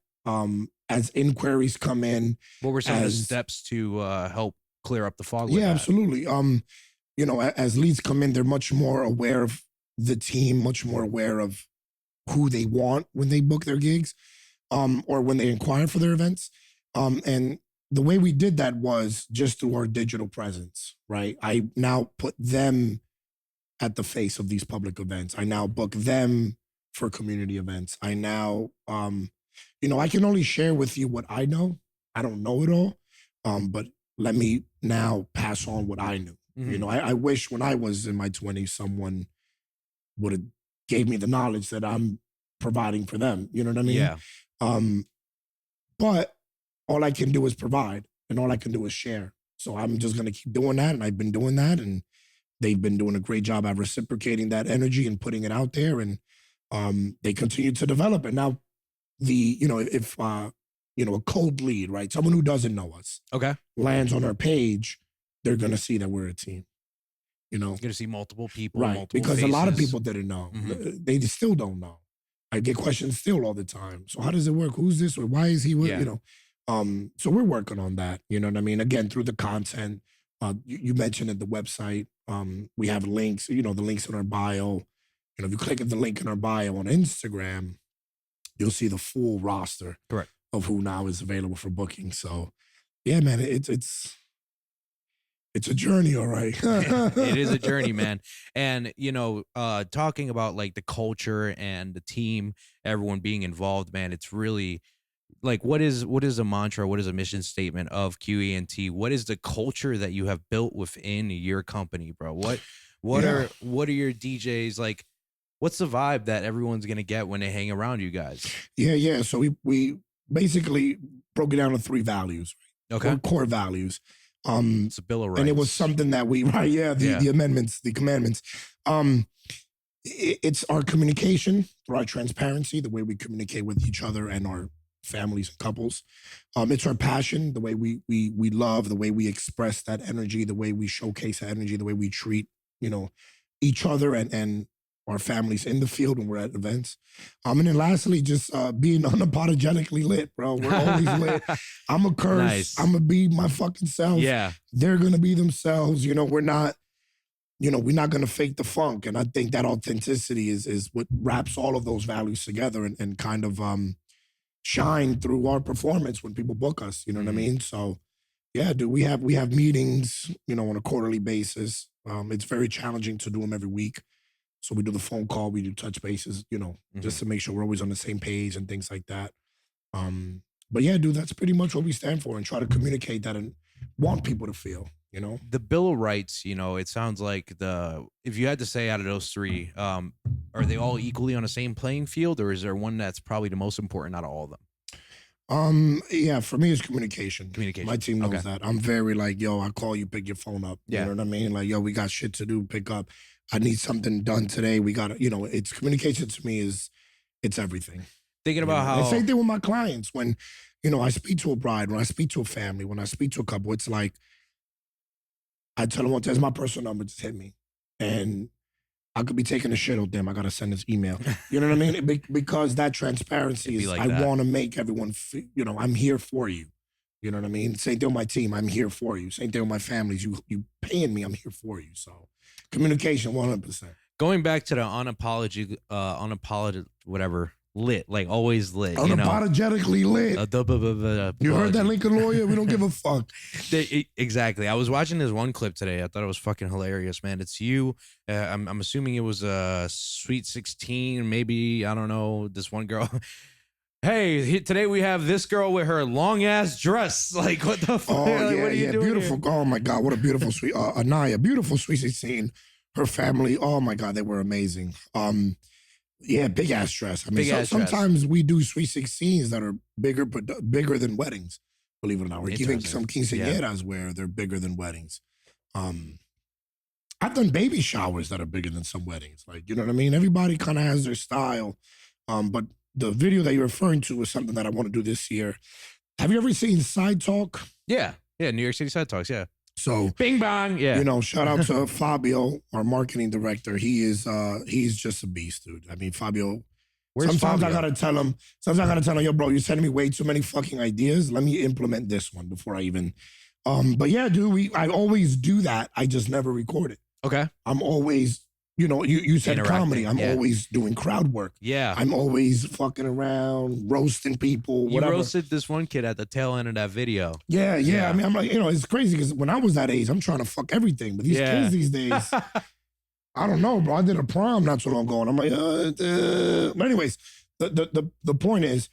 As inquiries come in. What were some of the steps to help clear up the fog? Yeah, absolutely. As leads come in, they're much more aware of the team, much more aware of who they want when they book their gigs, or when they inquire for their events. And the way we did that was just through our digital presence, right? I now put them at the face of these public events. I now book them for community events. I now, I can only share with you what I know. I don't know it all, but let me now pass on what I knew. I wish when I was in my 20s, someone would have gave me the knowledge that I'm providing for them. You know what I mean? Yeah. But all I can do is provide, and all I can do is share. So I'm just going to keep doing that. And I've been doing that, and they've been doing a great job at reciprocating that energy and putting it out there. And they continue to develop it. Now, if a cold lead, right? Someone who doesn't know us, lands on our page, they're going to see that we're a team. You're going to see multiple people, right? Multiple because faces. A lot of people didn't know. They still don't know. I get questions still all the time. So how does it work? Who's this? Or why is he? So we're working on that. You know what I mean? Again, through the content. You mentioned at the website, we have links. The links in our bio. If you click at the link in our bio on Instagram, you'll see the full roster of who now is available for booking. So, yeah, man, it's a journey, all right. It is a journey, man. And, talking about like the culture and the team, everyone being involved, man, it's really like, what is a mantra? What is a mission statement of QENT? What is the culture that you have built within your company, bro? What are your DJs like? What's the vibe that everyone's going to get when they hang around you guys? Yeah. So we basically broke it down to 3 values. Okay. Core values. It's a Bill of Rights. And it was something that the amendments, the commandments. It's our communication, through our transparency, the way we communicate with each other and our families and couples. It's our passion, the way we love, the way we express that energy, the way we showcase that energy, the way we treat, each other and our families in the field when we're at events. And then lastly, just being unapologetically lit, bro. We're always lit. I'm a curse. Nice. I'm going to be my fucking self. Yeah. They're going to be themselves. We're not going to fake the funk. And I think that authenticity is what wraps all of those values together and kind of shine through our performance when people book us. You know what I mean? So, yeah, dude, we have meetings, on a quarterly basis. It's very challenging to do them every week. So we do the phone call, we do touch bases, just to make sure we're always on the same page and things like that. But yeah, dude, that's pretty much what we stand for and try to communicate that and want people to feel, The Bill of Rights, it sounds like if you had to say out of those three, are they all equally on the same playing field, or is there one that's probably the most important out of all of them? Yeah, for me, it's communication. Communication. My team knows that. I'm very like, yo, I call you, pick your phone up. Yeah. You know what I mean? Like, yo, we got shit to do, pick up. I need something done today. We got to, it's communication to me it's everything. Thinking about how. And same thing with my clients. When, I speak to a bride, when I speak to a family, when I speak to a couple, it's like, I tell them, there's my personal number, just hit me. And I could be taking a shit with them. I got to send this email. You know what I mean? Because that transparency is, I want to make everyone feel, I'm here for you. You know what I mean? Same thing with my team. I'm here for you. Same thing with my families. You paying me. I'm here for you. So communication, 100%. Going back to the unapologetic, whatever, lit, like always lit. Unapologetically lit. You heard that, Lincoln lawyer? We don't give a fuck. Exactly. I was watching this one clip today. I thought it was fucking hilarious, man. It's you. I'm assuming it was a Sweet 16, maybe, I don't know, this one girl. Hey, today we have this girl with her long ass dress. Like, what the fuck? Oh, like, yeah, what are you doing beautiful. Here? Oh my God, what a beautiful sweet Anaya, beautiful Sweet 16. Her family, oh my God, they were amazing. Yeah, big ass dress. I mean, sometimes we do Sweet 16s that are bigger than weddings, believe it or not. Or even some quinceañeras where they're bigger than weddings. I've done baby showers that are bigger than some weddings. Like, you know what I mean? Everybody kind of has their style. But the video that you're referring to is something that I want to do this year. Have you ever seen Side Talk? Yeah. Yeah, New York City Side Talks, yeah. So bing bong, yeah. Shout out to Fabio, our marketing director. He's just a beast, dude. I mean, Fabio. Sometimes I gotta tell him, yo, bro, you're sending me way too many fucking ideas. Let me implement this one before I even. But yeah, dude, I always do that. I just never record it. Okay. I'm always, you said comedy. I'm always doing crowd work. Yeah. I'm always fucking around, roasting people, whatever. You roasted this one kid at the tail end of that video. Yeah. I mean, I'm like, it's crazy because when I was that age, I'm trying to fuck everything. But these kids these days, I don't know, bro. I did a prom not so long ago, and I'm like, But anyways, the point is,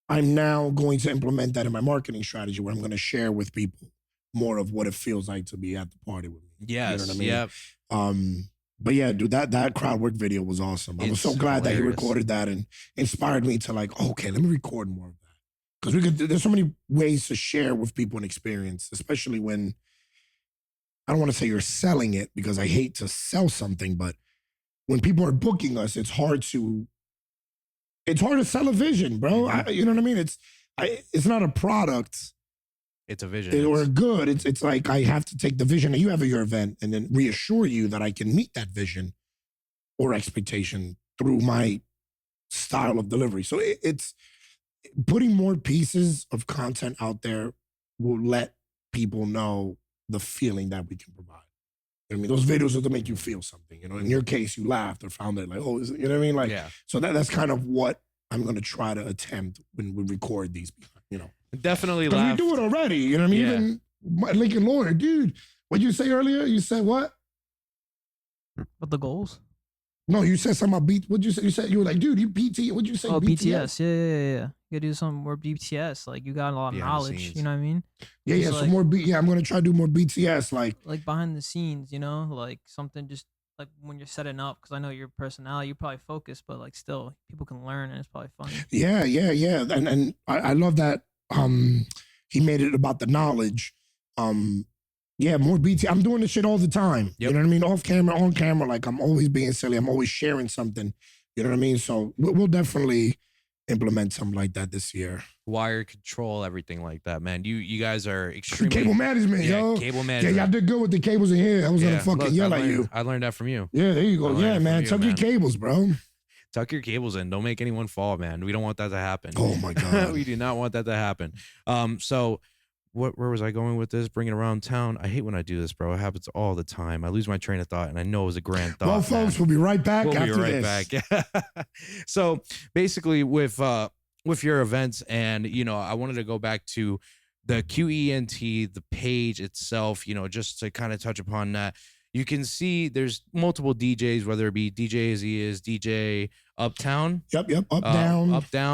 I'm now going to implement that in my marketing strategy where I'm going to share with people more of what it feels like to be at the party with me. Yes. You know what I mean? Yep. But yeah, dude, that crowd work video was awesome. I was so glad that you recorded that and inspired me to like, okay, let me record more of that. Because there's so many ways to share with people an experience, especially when, I don't want to say you're selling it because I hate to sell something, but when people are booking us, it's hard to sell a vision, bro. Mm-hmm. You know what I mean? It's not a product. It's a vision. Or good. It's like I have to take the vision that you have at your event and then reassure you that I can meet that vision or expectation through my style of delivery. So it's putting more pieces of content out there will let people know the feeling that we can provide. I mean, those videos are to make you feel something. In your case, you laughed or found it like, oh, you know what I mean? Like, so that's kind of what I'm going to try to attempt when we record these, Definitely laugh. We do it already, you know what I mean? Yeah. Even my Lincoln lawyer, dude, what'd you say earlier? You said what? What the goals? No, you said something about what'd you say? You were like, dude, you BT, what'd you say? Oh, BTS. Yeah. You gotta do some more BTS. Like, you got a lot of knowledge, you know what I mean? Yeah, so more I'm gonna try to do more BTS, like behind the scenes, like something just like when you're setting up, because I know your personality, you're probably focused, but like still, people can learn and it's probably funny. Yeah. And I love that he made it about the knowledge. Yeah, more BT. I'm doing this shit all the time. Yep. You know what I mean? Off camera, on camera, like I'm always being silly. I'm always sharing something. You know what I mean? So we'll definitely implement something like that this year. Wire control, everything like that, man. You guys are extremely cable management, yo. Cable management. Yeah, y'all did good with the cables in here. I was gonna fucking yell at you. I learned that from you. Yeah, there you go. Yeah, man. Tuck your cables, bro. Tuck your cables in. Don't make anyone fall, man. We don't want that to happen. Oh my God. We do not want that to happen. So where was I going with this? Bring it around town. I hate when I do this, bro. It happens all the time. I lose my train of thought, and I know it was a grand thought. Well, folks, we'll be right back after this. We'll be right back. So basically, with your events, and I wanted to go back to the QENT, the page itself. Just to kind of touch upon that. You can see there's multiple DJs, whether it be DJ Aziz, DJ Uptown. Yep. Up, down.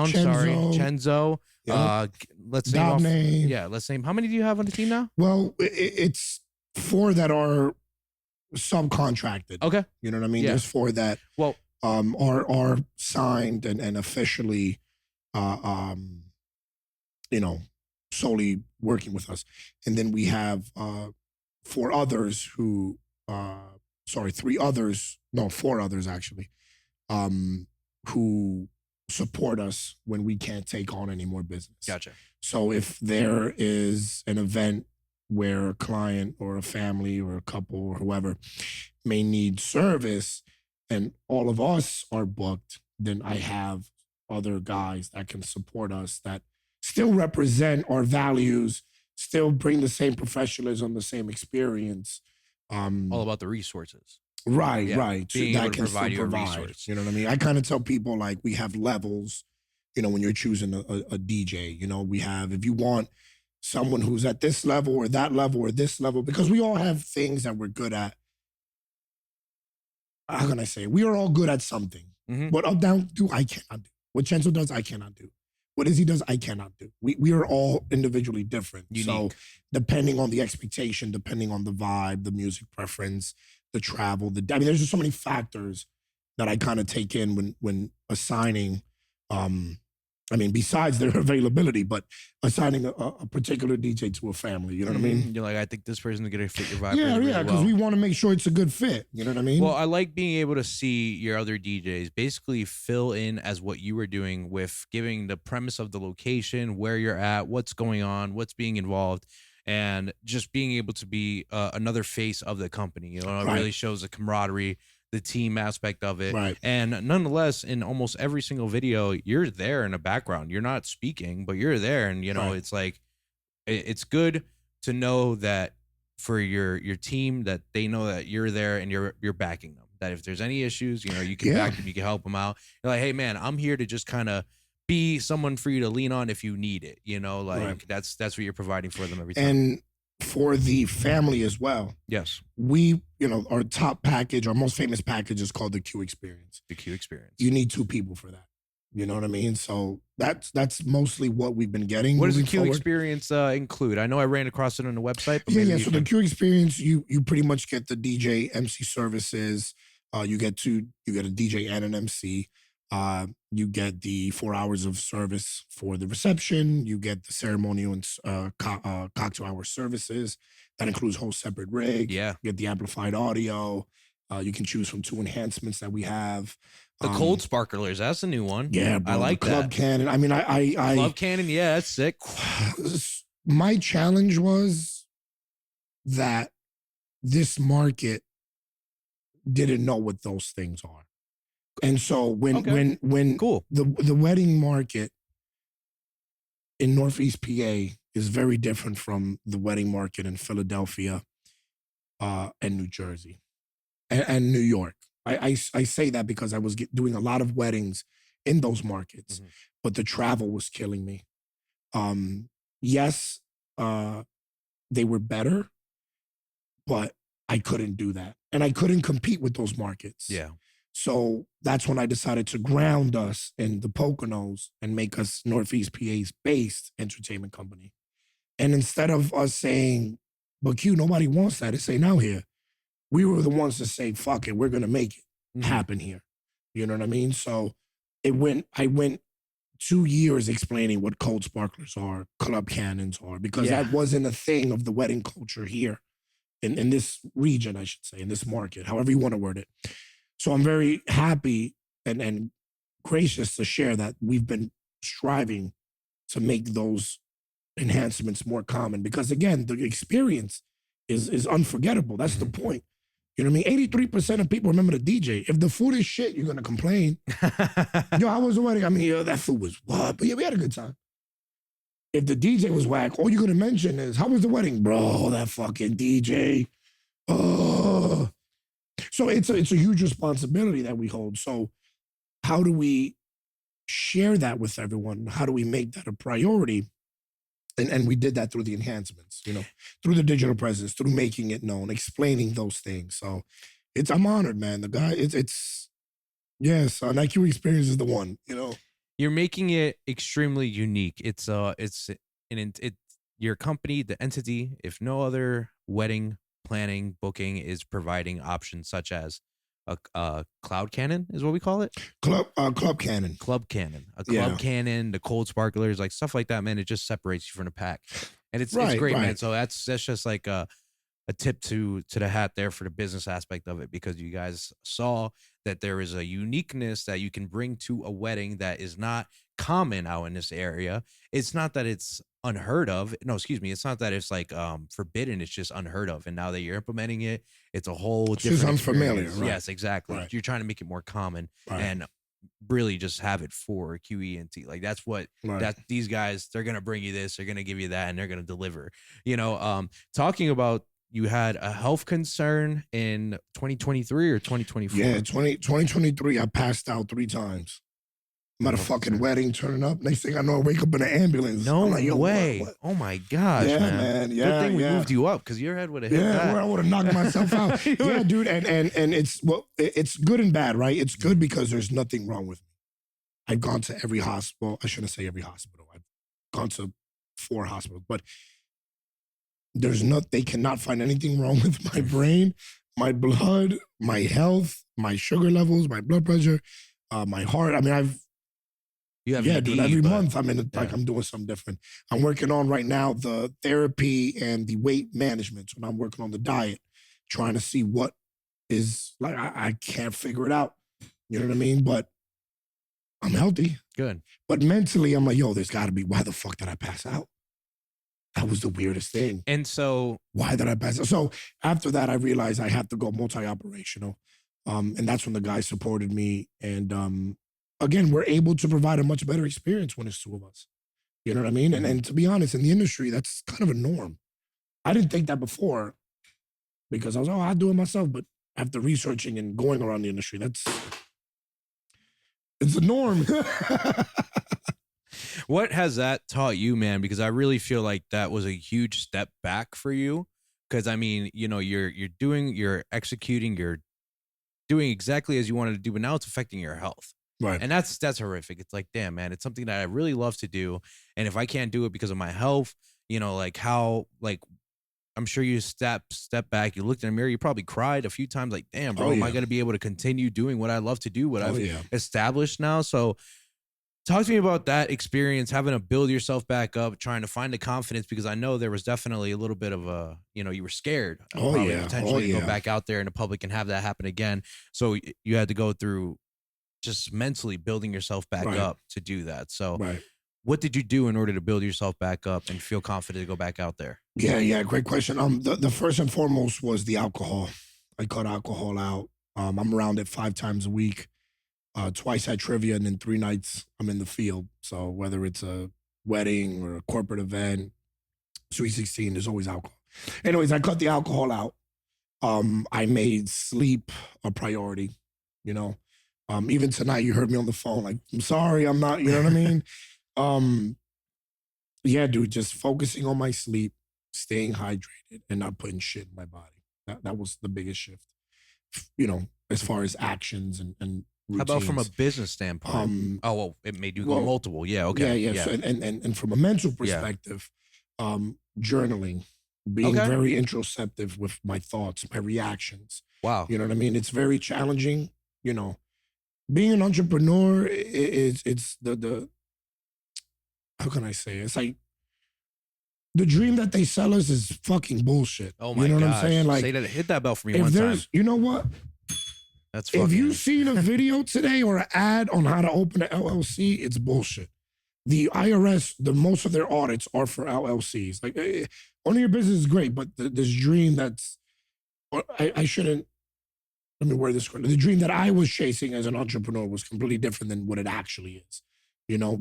Chenzo. Yep. Let's name. Yeah, let's name. How many do you have on the team now? Well, it's 4 that are subcontracted. Okay. You know what I mean? Yeah. There's 4 that are signed and officially, solely working with us. And then we have 4 others who, 4 others actually, who support us when we can't take on any more business. Gotcha. So if there is an event where a client or a family or a couple or whoever may need service and all of us are booked, then I have other guys that can support us that still represent our values, still bring the same professionalism, the same experience. All about the resources. Right. Being able to provide you a resource. You know what I mean? I kind of tell people like we have levels, when you're choosing a DJ, we have, if you want someone who's at this level or that level or this level, because we all have things that we're good at. How can I say? We are all good at something. Mm-hmm. What Up Down do, I cannot do. What Chenzo does, I cannot do. What Izzy does, I cannot do. We are all individually different. Unique. So depending on the expectation, depending on the vibe, the music preference, the travel, there's just so many factors that I kind of take in when assigning, besides their availability, but assigning a particular DJ to a family, you know what I mean? You're like, I think this person's going to fit your vibe. Yeah, because we want to make sure it's a good fit, you know what I mean? Well, I like being able to see your other DJs basically fill in as what you were doing with giving the premise of the location, where you're at, what's going on, what's being involved, and just being able to be another face of the company. It really shows the camaraderie, the team aspect of it. Right. And nonetheless, in almost every single video, you're there in the background. You're not speaking, but you're there. And, It's like, it's good to know that for your team, that they know that you're there and you're backing them. That if there's any issues, you can back them, you can help them out. You're like, hey, man, I'm here to just kind of be someone for you to lean on if you need it. That's what you're providing for them every time. And for the family as well. Yes. We, our top package, our most famous package is called the Q Experience. The Q Experience. You need 2 people for that. You know what I mean? So that's mostly what we've been getting. What does the Q Experience include? I know I ran across it on the website. But So the Q Experience, you pretty much get the DJ MC services. You get a DJ and an MC. You get the 4 hours of service for the reception. You get the ceremonial and cocktail hour services. That includes whole separate rig. Yeah. You get the amplified audio. You can choose from 2 enhancements that we have. The cold sparklers, that's a new one. Yeah, bro, I like the Club Cannon. I mean, I Club Cannon, yeah, that's sick. My challenge was that this market didn't know what those things are. And so when cool. the wedding market in Northeast PA is very different from the wedding market in Philadelphia and New Jersey and New York. I say that because I was doing a lot of weddings in those markets, but the travel was killing me. Yes, they were better, but I couldn't do that. And I couldn't compete with those markets. Yeah. So that's when I decided to ground us in the Poconos and make us Northeast PA's based entertainment company. And instead of us saying, but Q, nobody wants that, it's saying out here, we were the ones to say, fuck it, we're going to make it happen here. You know what I mean? So I went 2 years explaining what cold sparklers are, club cannons are, because that wasn't a thing of the wedding culture here in this region, I should say, in this market, however you want to word it. So I'm very happy and gracious to share that we've been striving to make those enhancements more common because again, the experience is unforgettable. That's the point. You know what I mean? 83% of people remember the DJ. If the food is shit, you're gonna complain. Yo, how was the wedding? I mean, yo, that food was what? But yeah, we had a good time. If the DJ was whack, all you're gonna mention is, how was the wedding? Bro, that fucking DJ. Oh. So it's a huge responsibility that we hold. So how do we share that with everyone? How do we make that a priority? And we did that through the enhancements, you know, through the digital presence, through making it known, explaining those things. So I'm honored, man. The guy, yes, IQ Experience is the one, you know. You're making it extremely unique. It's your company, the entity, if no other wedding planning booking is providing options such as a cloud cannon is what we call it. Club cannon. A club cannon, the cold sparklers, like stuff like that, man. It just separates you from the pack, and it's great, man. So that's just like a tip to the hat there for the business aspect of it, because you guys saw that there is a uniqueness that you can bring to a wedding that is not common out in this area. It's not that it's unheard of. No, excuse me. It's not that it's like forbidden. It's just unheard of. And now that you're implementing it, it's a whole different it's unfamiliar. Right? Yes, exactly. Right. You're trying to make it more common and really just have it for QE&T. Like that's what that these guys, they're gonna bring you this, they're gonna give you that, and they're gonna deliver. You know, talking about, you had a health concern in 2023 or 2024? Yeah, 2023. I passed out 3 times. I'm at a fucking wedding, turning up. Next thing I know, I wake up in an ambulance. No way. What? Oh my gosh, man. Yeah, good thing we moved you up, because your head would have hit that. I would have knocked myself out. Yeah, dude. And it's good and bad, right? It's good because there's nothing wrong with me. I've gone to every hospital. I shouldn't say every hospital. I've gone to 4 hospitals, but they cannot find anything wrong with my brain, my blood, my health, my sugar levels, my blood pressure, my heart. I mean, dude, every month I'm I'm doing something different. I'm working on right now the therapy and the weight management. So I'm working on the diet, trying to see what is like. I can't figure it out. You know what I mean? But I'm healthy. Good. But mentally, I'm like, yo, there's got to be, why the fuck did I pass out? That was the weirdest thing. And so, why did I pass out? So after that, I realized I had to go multi-operational. And that's when the guy supported me. And again, we're able to provide a much better experience when it's 2 of us. You know what I mean? And to be honest, in the industry, that's kind of a norm. I didn't think that before because I was, I'll do it myself. But after researching and going around the industry, it's a norm. What has that taught you, man? Because I really feel like that was a huge step back for you. Because I mean, you know, you're executing, you're doing exactly as you wanted to do, but now it's affecting your health. Right. And that's horrific. It's like, damn, man, it's something that I really love to do. And if I can't do it because of my health, you know, like how, like, I'm sure you step back, you looked in the mirror, you probably cried a few times, like, damn, bro, am I going to be able to continue doing what I love to do, what I've established now? So talk to me about that experience, having to build yourself back up, trying to find the confidence, because I know there was definitely a little bit of a, you know, you were scared potentially to go back out there in the public and have that happen again. So you had to go through just mentally building yourself back up to do that. So what did you do in order to build yourself back up and feel confident to go back out there? Yeah, great question. The first and foremost was the alcohol. I cut alcohol out. I'm around it 5 times a week. Twice at trivia, and then 3 nights I'm in the field. So whether it's a wedding or a corporate event, Sweet 16, there's always alcohol. Anyways, I cut the alcohol out. I made sleep a priority, you know. Even tonight, you heard me on the phone, like, I'm sorry, I'm not, you know what I mean? Yeah, dude, just focusing on my sleep, staying hydrated, and not putting shit in my body. That was the biggest shift, you know, as far as actions and routines. How about from a business standpoint? It made you go multiple. Yeah, okay. Yeah. So, and from a mental perspective, journaling, being very introspective with my thoughts, my reactions. Wow. You know what I mean? It's very challenging, you know. Being an entrepreneur it's the how can I say it? It's like the dream that they sell us is fucking bullshit. Oh my God. You know what I'm saying? Like, say that, hit that bell for me one time. You know what? If you've seen a video today or an ad on how to open an LLC, it's bullshit. the IRS, most of their audits are for LLCs. Like, owning your business is great, but this dream that's, I shouldn't, let me word this correctly. The dream that I was chasing as an entrepreneur was completely different than what it actually is,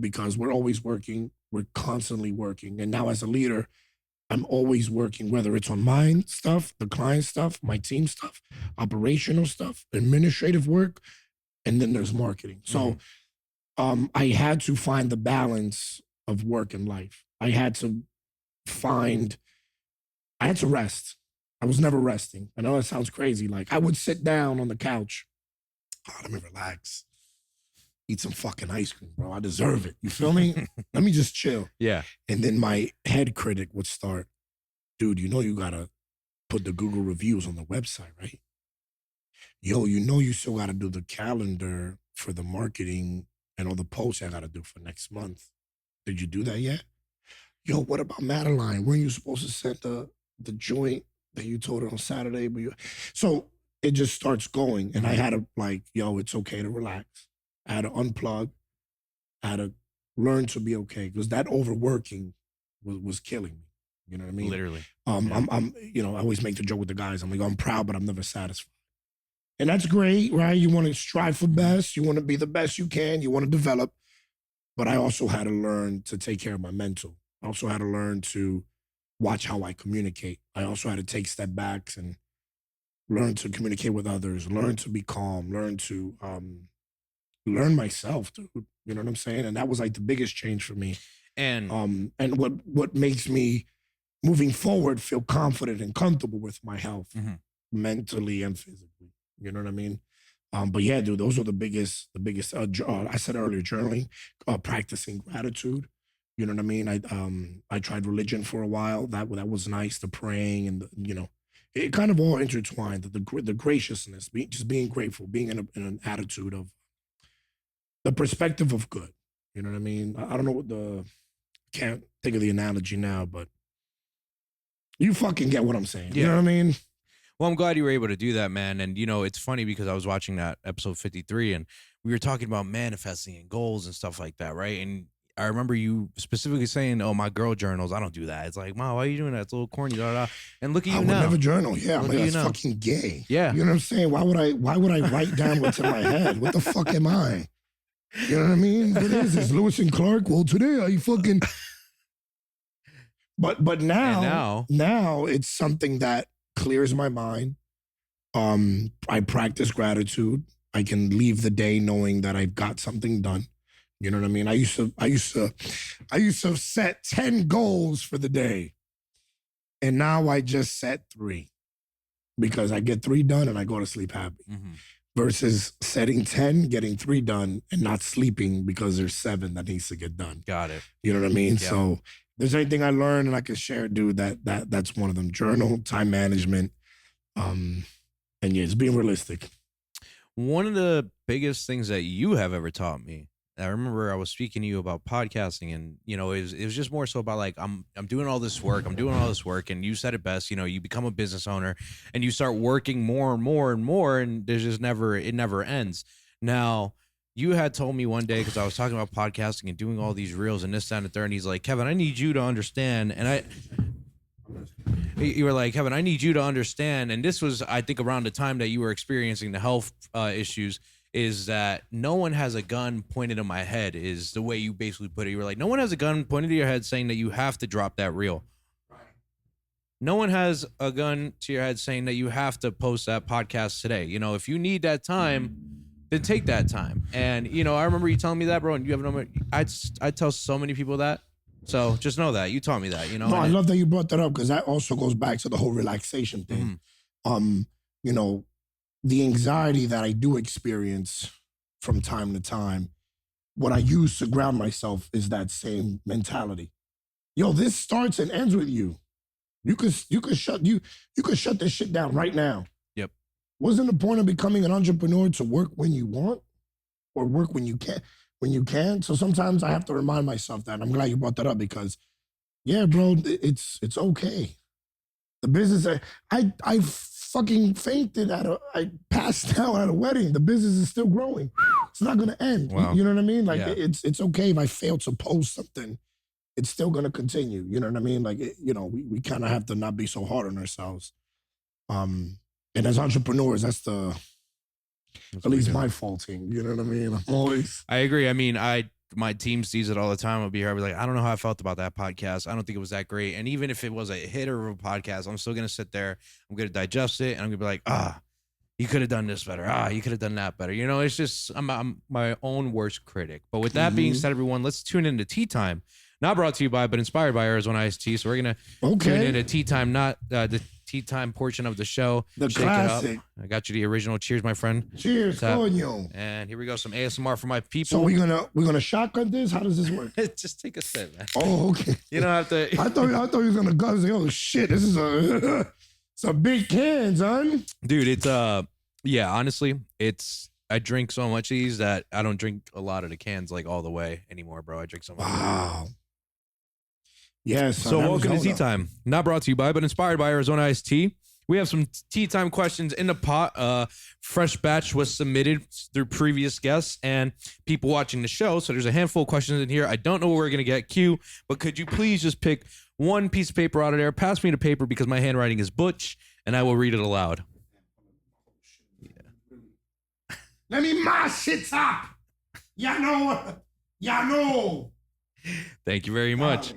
because we're always working, we're constantly working. And now as a leader, I'm always working, whether it's on my stuff, the client stuff, my team stuff, operational stuff, administrative work, and then there's marketing. So I had to find the balance of work and life. I had to rest. I was never resting. I know that sounds crazy. Like, I would sit down on the couch. Oh, let me relax. Eat some fucking ice cream, bro. I deserve it. You feel me? Let me just chill. Yeah. And then my head critic would start, dude, you gotta put the Google reviews on the website, right? Yo, you still gotta do the calendar for the marketing and all the posts I gotta do for next month. Did you do that yet? Yo, what about Madeline? Weren't you supposed to send the joint that you told her on Saturday? So it just starts going. And I had to it's okay to relax. I had to unplug. I had to learn to be okay, because that overworking was killing me. You know what I mean? Literally. I always make the joke with the guys. I'm like, I'm proud, but I'm never satisfied. And that's great, right? You want to strive for best. You want to be the best you can. You want to develop. But I also had to learn to take care of my mental. I also had to learn to watch how I communicate. I also had to take step backs and learn to communicate with others, learn to be calm, learn to learn myself, dude. You know what I'm saying? And that was like the biggest change for me. And what makes me moving forward feel confident and comfortable with my health, mentally and physically. You know what I mean? But yeah, dude, those are the biggest. I said earlier, journaling, practicing gratitude. You know what I mean? I tried religion for a while. That was nice. The praying and it kind of all intertwined. The graciousness, just being grateful, being in an attitude of the perspective of good. You know what I mean? I don't know can't think of the analogy now, but you fucking get what I'm saying. Yeah. You know what I mean? Well, I'm glad you were able to do that, man. And, it's funny because I was watching that episode 53 and we were talking about manifesting and goals and stuff like that, right? And I remember you specifically saying, "Oh, my girl journals, I don't do that." It's like, "Mom, why are you doing that? It's a little corny." Da, da, da. And look at you now. I would never journal. Yeah, that's fucking gay. Yeah, you know what I'm saying? Why would I write down what's in my head? What the fuck am I? You know what I mean? What is this, Lewis and Clark? Well, today I fucking. But now it's something that clears my mind. I practice gratitude. I can leave the day knowing that I've got something done. You know what I mean? I used to set 10 goals for the day. And now I just set 3 because I get 3 done and I go to sleep happy. Versus setting 10, getting 3 done and not sleeping because there's 7 that needs to get done. Got it. You know what I mean? Yeah. So if there's anything I learned and I can share, dude, that's one of them. Journal, time management, and yeah, it's being realistic. One of the biggest things that you have ever taught me, I remember I was speaking to you about podcasting, and it was just more so about like I'm doing all this work, and you said it best. You become a business owner, and you start working more and more and more, and there's just it never ends. Now, you had told me one day, because I was talking about podcasting and doing all these reels and this, that, and the third, and he's like, "Kevin, I need you to understand," and you were like, "Kevin, I need you to understand," and this was, I think, around the time that you were experiencing the health issues. Is that no one has a gun pointed at my head, is the way you basically put it. You were like, no one has a gun pointed to your head saying that you have to drop that reel. Right. No one has a gun to your head saying that you have to post that podcast today. If you need that time, then take that time. And, I remember you telling me that, bro, and you have no, I tell so many people that. So just know that. You taught me that, No, I love that you brought that up, because that also goes back to the whole relaxation thing. The anxiety that I do experience from time to time, what I use to ground myself is that same mentality. Yo, this starts and ends with you. You could shut this shit down right now. Yep. Wasn't the point of becoming an entrepreneur to work when you want or work when you can? So sometimes I have to remind myself that. I'm glad you brought that up, because yeah, bro, it's okay. The business, I fucking fainted I passed out at a wedding. The business is still growing. It's not gonna end. Wow. You know what I mean? Like it's okay if I fail to post something. It's still gonna continue. You know what I mean? Like we kind of have to not be so hard on ourselves. And as entrepreneurs, that's at least my faulting. You know what I mean? I'm always. I agree. I mean, my team sees it all the time. I'll be here. I'll be like, I don't know how I felt about that podcast. I don't think it was that great. And even if it was a hitter of a podcast, I'm still gonna sit there. I'm gonna digest it, and I'm gonna be like, you could have done this better. You could have done that better. It's just I'm my own worst critic. But with that being said, everyone, let's tune into Tea Time. Not brought to you by, but inspired by Arizona Iced Tea. So we're gonna tune into Tea Time, not the Tea Time portion of the show. The Shake classic. It up. I got you the original. Cheers, my friend. Cheers, coño. And here we go, some ASMR for my people. So we're gonna shotgun this. How does this work? Just take a sip, man. Oh, okay. You don't have to. I thought you was gonna go. I was like, oh shit, this is it's a big can, son. Dude, it's honestly, I drink so much of these that I don't drink a lot of the cans like all the way anymore, bro. I drink so much. Wow. Yes. So welcome to Tea Time. Not brought to you by, but inspired by Arizona Iced Tea. We have some Tea Time questions in the pot. Fresh batch was submitted through previous guests and people watching the show. So there's a handful of questions in here. I don't know what we're going to get, Q, but could you please just pick one piece of paper out of there? Pass me the paper because my handwriting is butch and I will read it aloud. Yeah. Let me mash it up. Y'all know. Thank you very much.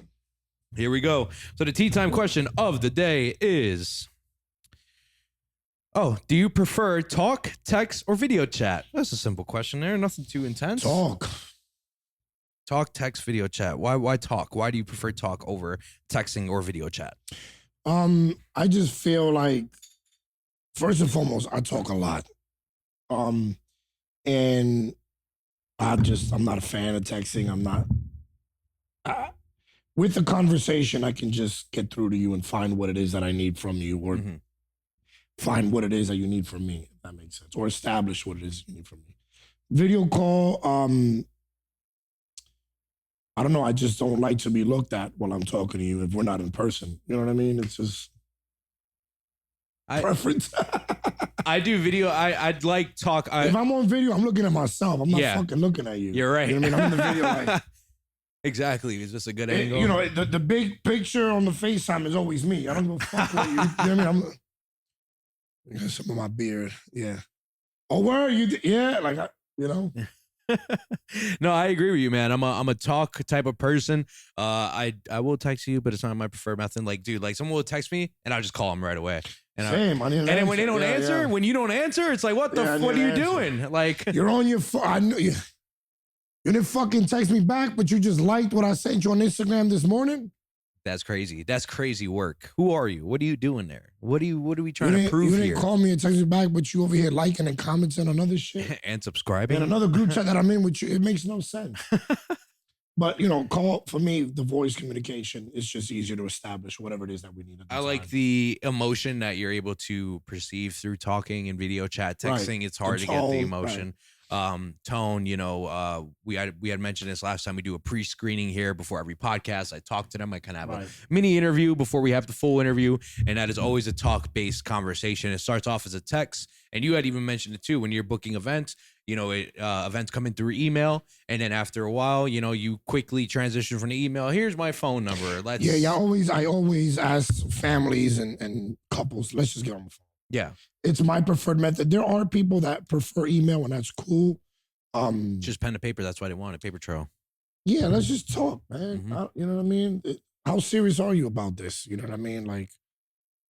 Here we go. So the Tea Time question of the day is, do you prefer talk, text, or video chat? That's a simple question there. Nothing too intense. Talk, text, video chat. Why talk? Why do you prefer talk over texting or video chat? I just feel like, first and foremost, I talk a lot. And I'm not a fan of texting. I'm not. With the conversation, I can just get through to you and find what it is that I need from you, or find what it is that you need from me, if that makes sense, or establish what it is you need from me. Video call, I don't know. I just don't like to be looked at while I'm talking to you if we're not in person. You know what I mean? It's just preference. I do video. I'd like talk. If I'm on video, I'm looking at myself. I'm not fucking looking at you. You're right. You know what I mean? I'm in the video like. Exactly. Is this a good angle? The big picture on the FaceTime is always me. I don't give a fuck what you know what I mean? I got some of my beard. Yeah. Oh, where are you? Yeah, like, No, I agree with you, man. I'm a talk type of person. I will text you, but it's not my preferred method. Like, dude, like someone will text me and I'll just call them right away. And Same. And then when they don't answer, when you don't answer, it's like, what are you doing? Like, you're on your phone. I know you. You didn't fucking text me back, but you just liked what I sent you on Instagram this morning? That's crazy. That's crazy work. Who are you? What are you doing there? What are we trying to prove here? You didn't call me and text me back, but you over here liking and commenting on other shit. And subscribing. And another group chat that I'm in with you. It makes no sense. But, call, for me, the voice communication is just easier to establish whatever it is that we need. I like the emotion that you're able to perceive through talking and video chat. Texting, It's hard to get the emotion. Right. Tone, we had mentioned this last time. We do a pre-screening here before every podcast. I talk to them. I kind of have a mini interview before we have the full interview. And that is always a talk-based conversation. It starts off as a text. And you had even mentioned it too, when you're booking events, events come in through email. And then after a while, you quickly transition from the email. Here's my phone number. I always ask families and couples, let's just get on the phone. Yeah. It's my preferred method. There are people that prefer email, and that's cool. Just pen to paper. That's why they want it. Paper trail. Yeah, let's just talk, man. Mm-hmm. You know what I mean? How serious are you about this? You know what I mean? Like,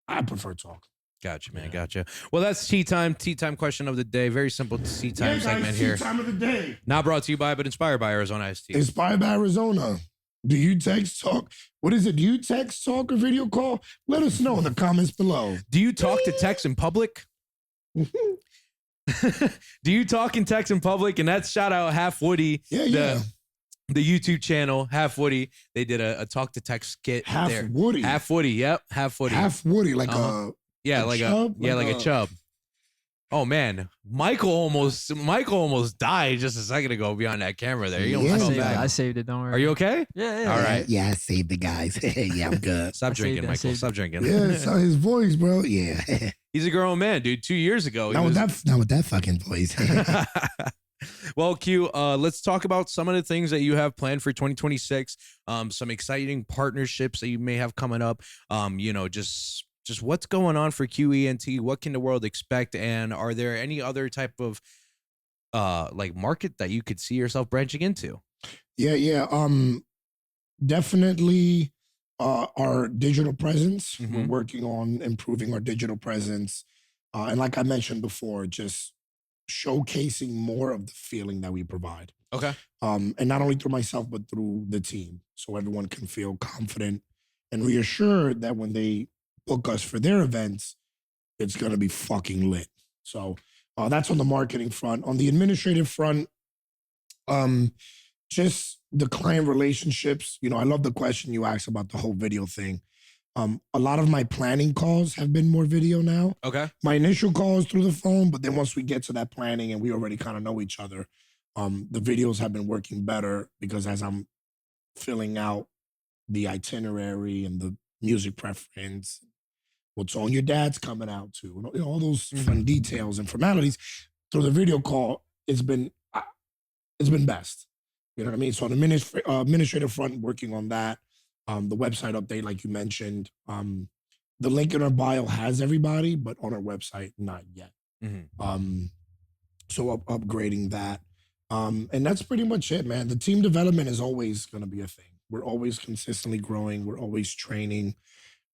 I prefer talk. Gotcha, man. Gotcha. Well, that's Tea Time. Tea Time question of the day. Very simple Tea Time segment here. Tea Time of the day. Not brought to you by, but inspired by Arizona Iced Tea. Inspired by Arizona. Do you text, talk? What is it? Do you text, talk, or video call? Let us know in the comments below. Do you talk to text in public? Do you talk and text in public? And that's shout out Half Woody. Yeah. The YouTube channel, Half Woody. They did a talk to text skit. Half Woody. Half Woody. Yep. Half Woody. Half Woody, like a chub? Like a chub. Oh man, Michael almost died just a second ago behind that camera there. I saved it. Don't worry. Are you okay? Yeah. All right. Yeah, I saved the guys. Yeah, I'm good. Stop drinking, Michael. Stop drinking. Yeah, it's his voice, bro. Yeah. He's a grown man, dude. 2 years ago. Not with that fucking voice. Well, Q, let's talk about some of the things that you have planned for 2026. Some exciting partnerships that you may have coming up. Just what's going on for QENT? What can the world expect? And are there any other type of like market that you could see yourself branching into? Yeah. Definitely our digital presence. Mm-hmm. We're working on improving our digital presence. And like I mentioned before, just showcasing more of the feeling that we provide. Okay. And not only through myself, but through the team. So everyone can feel confident and reassured that when they book us for their events, it's going to be fucking lit. So that's on the marketing front. On the administrative front, just the client relationships. I love the question you asked about the whole video thing. A lot of my planning calls have been more video now. Okay. My initial calls through the phone, but then once we get to that planning and we already kind of know each other, the videos have been working better because as I'm filling out the itinerary and the music preference, what song your dad's coming out to, all those fun details and formalities through the video call, it's been best. You know what I mean? So on the administrative front, working on that. The website update, like you mentioned, the link in our bio has everybody, but on our website, not yet. So upgrading that. And that's pretty much it, man. The team development is always going to be a thing. We're always consistently growing. We're always training.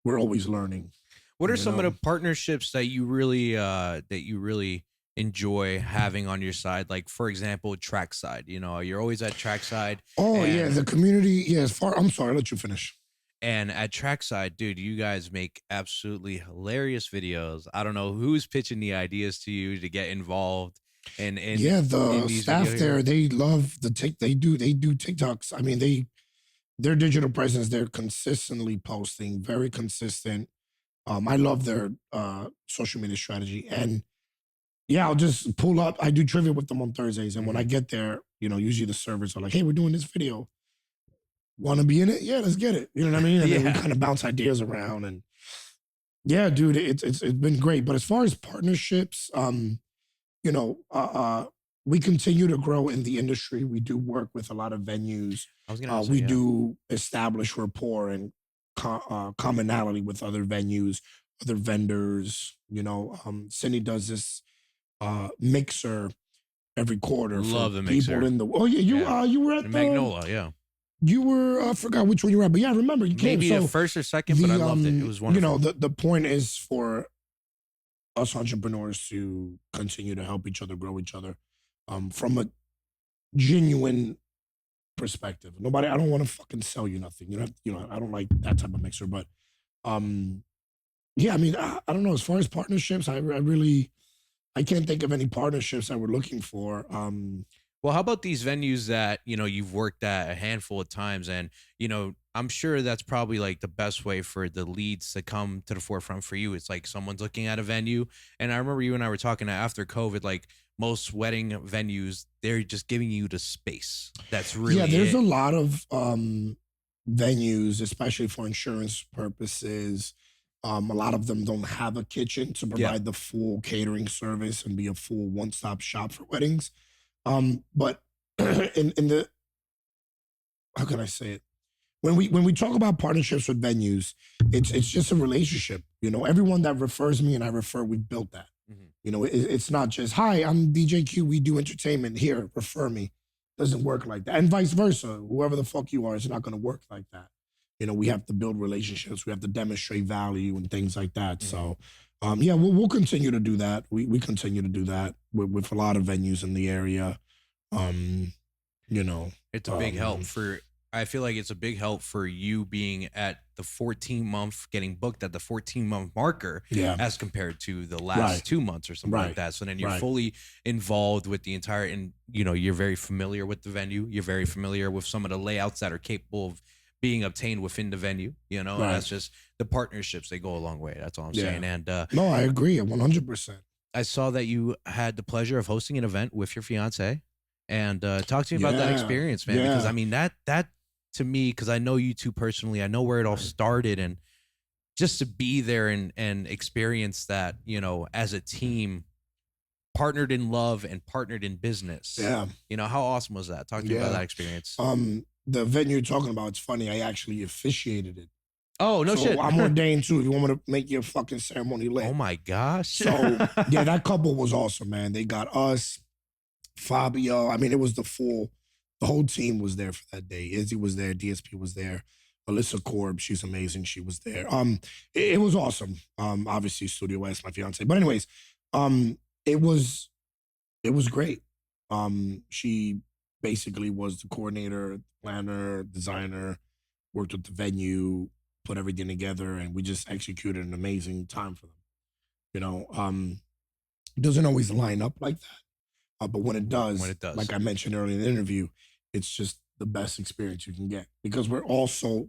We're always learning. What are some of the partnerships that you really enjoy having on your side? Like, for example, Trackside. You're always at Trackside. Oh, yeah. The community. Yeah, I'm sorry. I'll let you finish. And at Trackside, dude, you guys make absolutely hilarious videos. I don't know who's pitching the ideas to you to get involved. The staff there, they love they do TikToks. I mean, their digital presence, they're consistently posting, very consistent. I love their social media strategy. And yeah, I'll just pull up. I do trivia with them on Thursdays. And when I get there, usually the servers are like, hey, we're doing this video. Want to be in it? Yeah, let's get it. You know what I mean? And then we kind of bounce ideas around. And yeah, dude, it's been great. But as far as partnerships, we continue to grow in the industry. We do work with a lot of venues. We do establish rapport and commonality with other venues, other vendors. Cindy does this mixer every quarter. Love the mixer. People in the you were at the Magnolia, yeah. You were I forgot which one you were at, but yeah, I remember you came. Maybe the first or second, but I loved it. It was wonderful. The point is for us entrepreneurs to continue to help each other, grow each other, from a genuine perspective. I don't want to fucking sell you nothing. I don't like that type of mixer, but yeah, I mean, I don't know. As far as partnerships, I can't think of any partnerships that we're looking for. Well, how about these venues that, you've worked at a handful of times and, I'm sure that's probably like the best way for the leads to come to the forefront for you. It's like someone's looking at a venue. And I remember you and I were talking after COVID, like most wedding venues, they're just giving you the space. That's really there's a lot of venues, especially for insurance purposes. A lot of them don't have a kitchen to provide the full catering service and be a full one-stop shop for weddings. But in the, how can I say it? When we talk about partnerships with venues, it's just a relationship. Everyone that refers me and I refer, we've built that. It's not just, hi, I'm DJ Q, we do entertainment, here, refer me. Doesn't work like that. And vice versa. Whoever the fuck you are, it's not going to work like that. We have to build relationships. We have to demonstrate value and things like that. So, we'll continue to do that. We continue to do that with a lot of venues in the area. It's a big help I feel like it's a big help for you being at the 14-month, getting booked at the 14-month marker as compared to the last 2 months or something like that. So then you're fully involved with the entire, and you're very familiar with the venue. You're very familiar with some of the layouts that are capable of being obtained within the venue, and that's just the partnerships. They go a long way. That's all I'm saying. And no, I agree 100%. I saw that you had the pleasure of hosting an event with your fiance, and talk to me about that experience, man. Because I mean, that to me, because I know you two personally, I know where it all started, and just to be there and experience that, as a team, partnered in love and partnered in business. Yeah. You know, how awesome was that? Talk to me about that experience. The venue you're talking about, it's funny. I actually officiated it. Oh, no shit. I'm ordained too. If you want me to make your fucking ceremony lit. Oh my gosh. So yeah, that couple was awesome, man. They got us, Fabio. I mean, it was the whole team was there for that day. Izzy was there, DSP was there, Melissa Korb, she's amazing. She was there. It was awesome. Obviously Studio S, my fiance. But anyways, it was great. She basically was the coordinator, planner, designer, worked with the venue, put everything together, and we just executed an amazing time for them. You know, it doesn't always line up like that, but when it does, like I mentioned earlier in the interview, it's just the best experience you can get because we're all so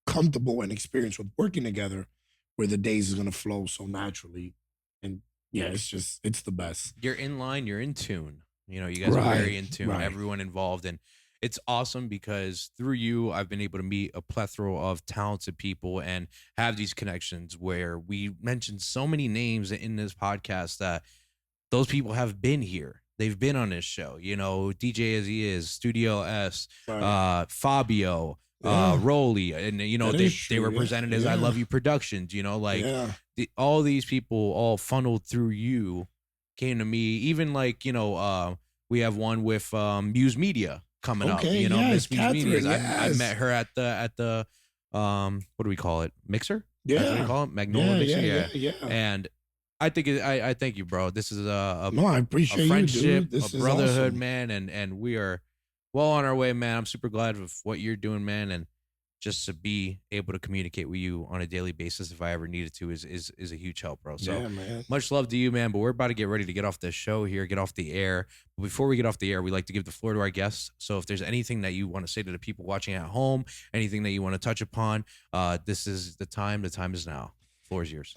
comfortable and experienced with working together where the days is going to flow so naturally. And yeah, it's the best. You're in line, you're in tune. You know, you guys are very in tune, everyone involved. And it's awesome because through you, I've been able to meet a plethora of talented people and have these connections where we mentioned so many names in this podcast that those people have been here. They've been on this show, you know, DJ As He Is, Studio S, Fabio, Rolly, and you know they were presented as I Love You Productions, you know, like all these people all funneled through you came to me. Even like, you know, we have one with Muse Media coming up, you know, Miss Muse Media. I met her at the what do we call it, mixer? That's what we call it, Magnolia Mixer. Yeah. And I think I thank you, bro. This is I appreciate a friendship, you, dude. a brotherhood, awesome, man, and we are well on our way, man. I'm super glad with what you're doing, man, and just to be able to communicate with you on a daily basis if I ever needed to is a huge help, bro. So much love to you, man. But we're about to get ready to get off the show here, get off the air. But before we get off the air, we like to give the floor to our guests. So if there's anything that you want to say to the people watching at home, anything that you want to touch upon, this is the time. The time is now. The floor is yours.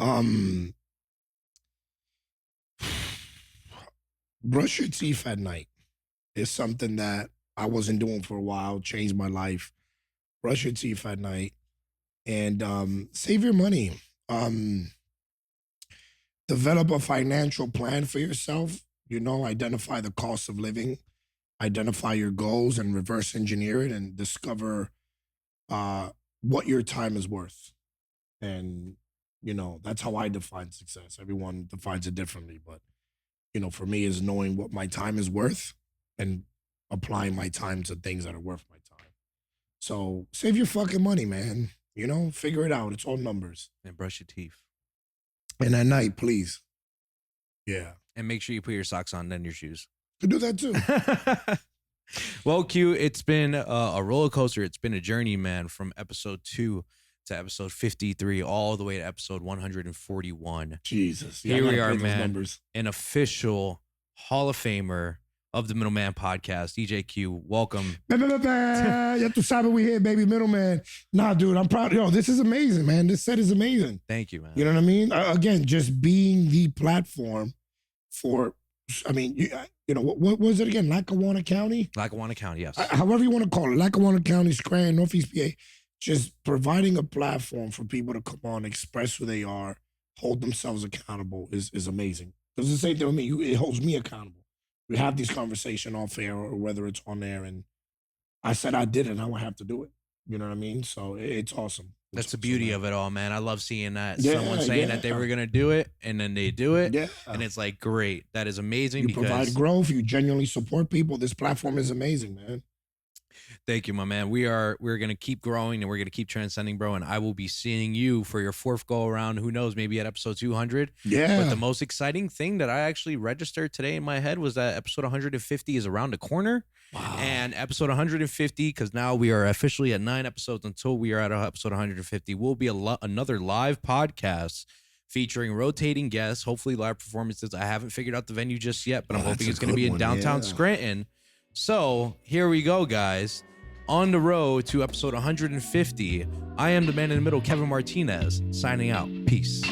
Brush your teeth at night. It's something that I wasn't doing for a while, changed my life. Brush your teeth at night and save your money. Develop a financial plan for yourself. You know, identify the cost of living, identify your goals and reverse engineer it and discover what your time is worth. And, you know, that's how I define success. Everyone defines it differently, but you know, for me is knowing what my time is worth and applying my time to things that are worth my time. So save your fucking money, man. You know, figure it out. It's all numbers. And brush your teeth. And at night, please. Yeah. And make sure you put your socks on, then your shoes. Could do that too. Well, Q, it's been a roller coaster. It's been a journey, man, from episode 2 to episode 53, all the way to episode 141. Jesus. Here we are, man. An official Hall of Famer of the Middleman Podcast. DJ Q, welcome. Ya tu sabes we here, baby. Middleman. Nah, dude, I'm proud. Yo, this is amazing, man. This set is amazing. Thank you, man. You know what I mean? Again, just being the platform for, I mean, you know, what was it again? Lackawanna County? Lackawanna County, yes. However you want to call it. Lackawanna County, Scranton, Northeast PA. Just providing a platform for people to come on, express who they are, hold themselves accountable is amazing. Because the same thing with me, it holds me accountable. We have these conversations off air or whether it's on air, and I said I did it, now I have to do it. You know what I mean? So it's awesome. That's the beauty of it all, man. I love seeing that. Someone saying that they were going to do it, and then they do it. Yeah. And it's like, great. That is amazing. You provide growth. You genuinely support people. This platform is amazing, man. Thank you, my man. We're going to keep growing and we're going to keep transcending, bro. And I will be seeing you for your 4th go around. Who knows, maybe at episode 200. Yeah. But the most exciting thing that I actually registered today in my head was that episode 150 is around the corner. Wow. And episode 150, because now we are officially at 9 episodes until we are at episode 150, will be another live podcast featuring rotating guests, hopefully live performances. I haven't figured out the venue just yet, but I'm hoping it's going to be in downtown Scranton. So here we go, guys. On the road to episode 150, I am the man in the middle, Kevin Martinez, signing out. Peace.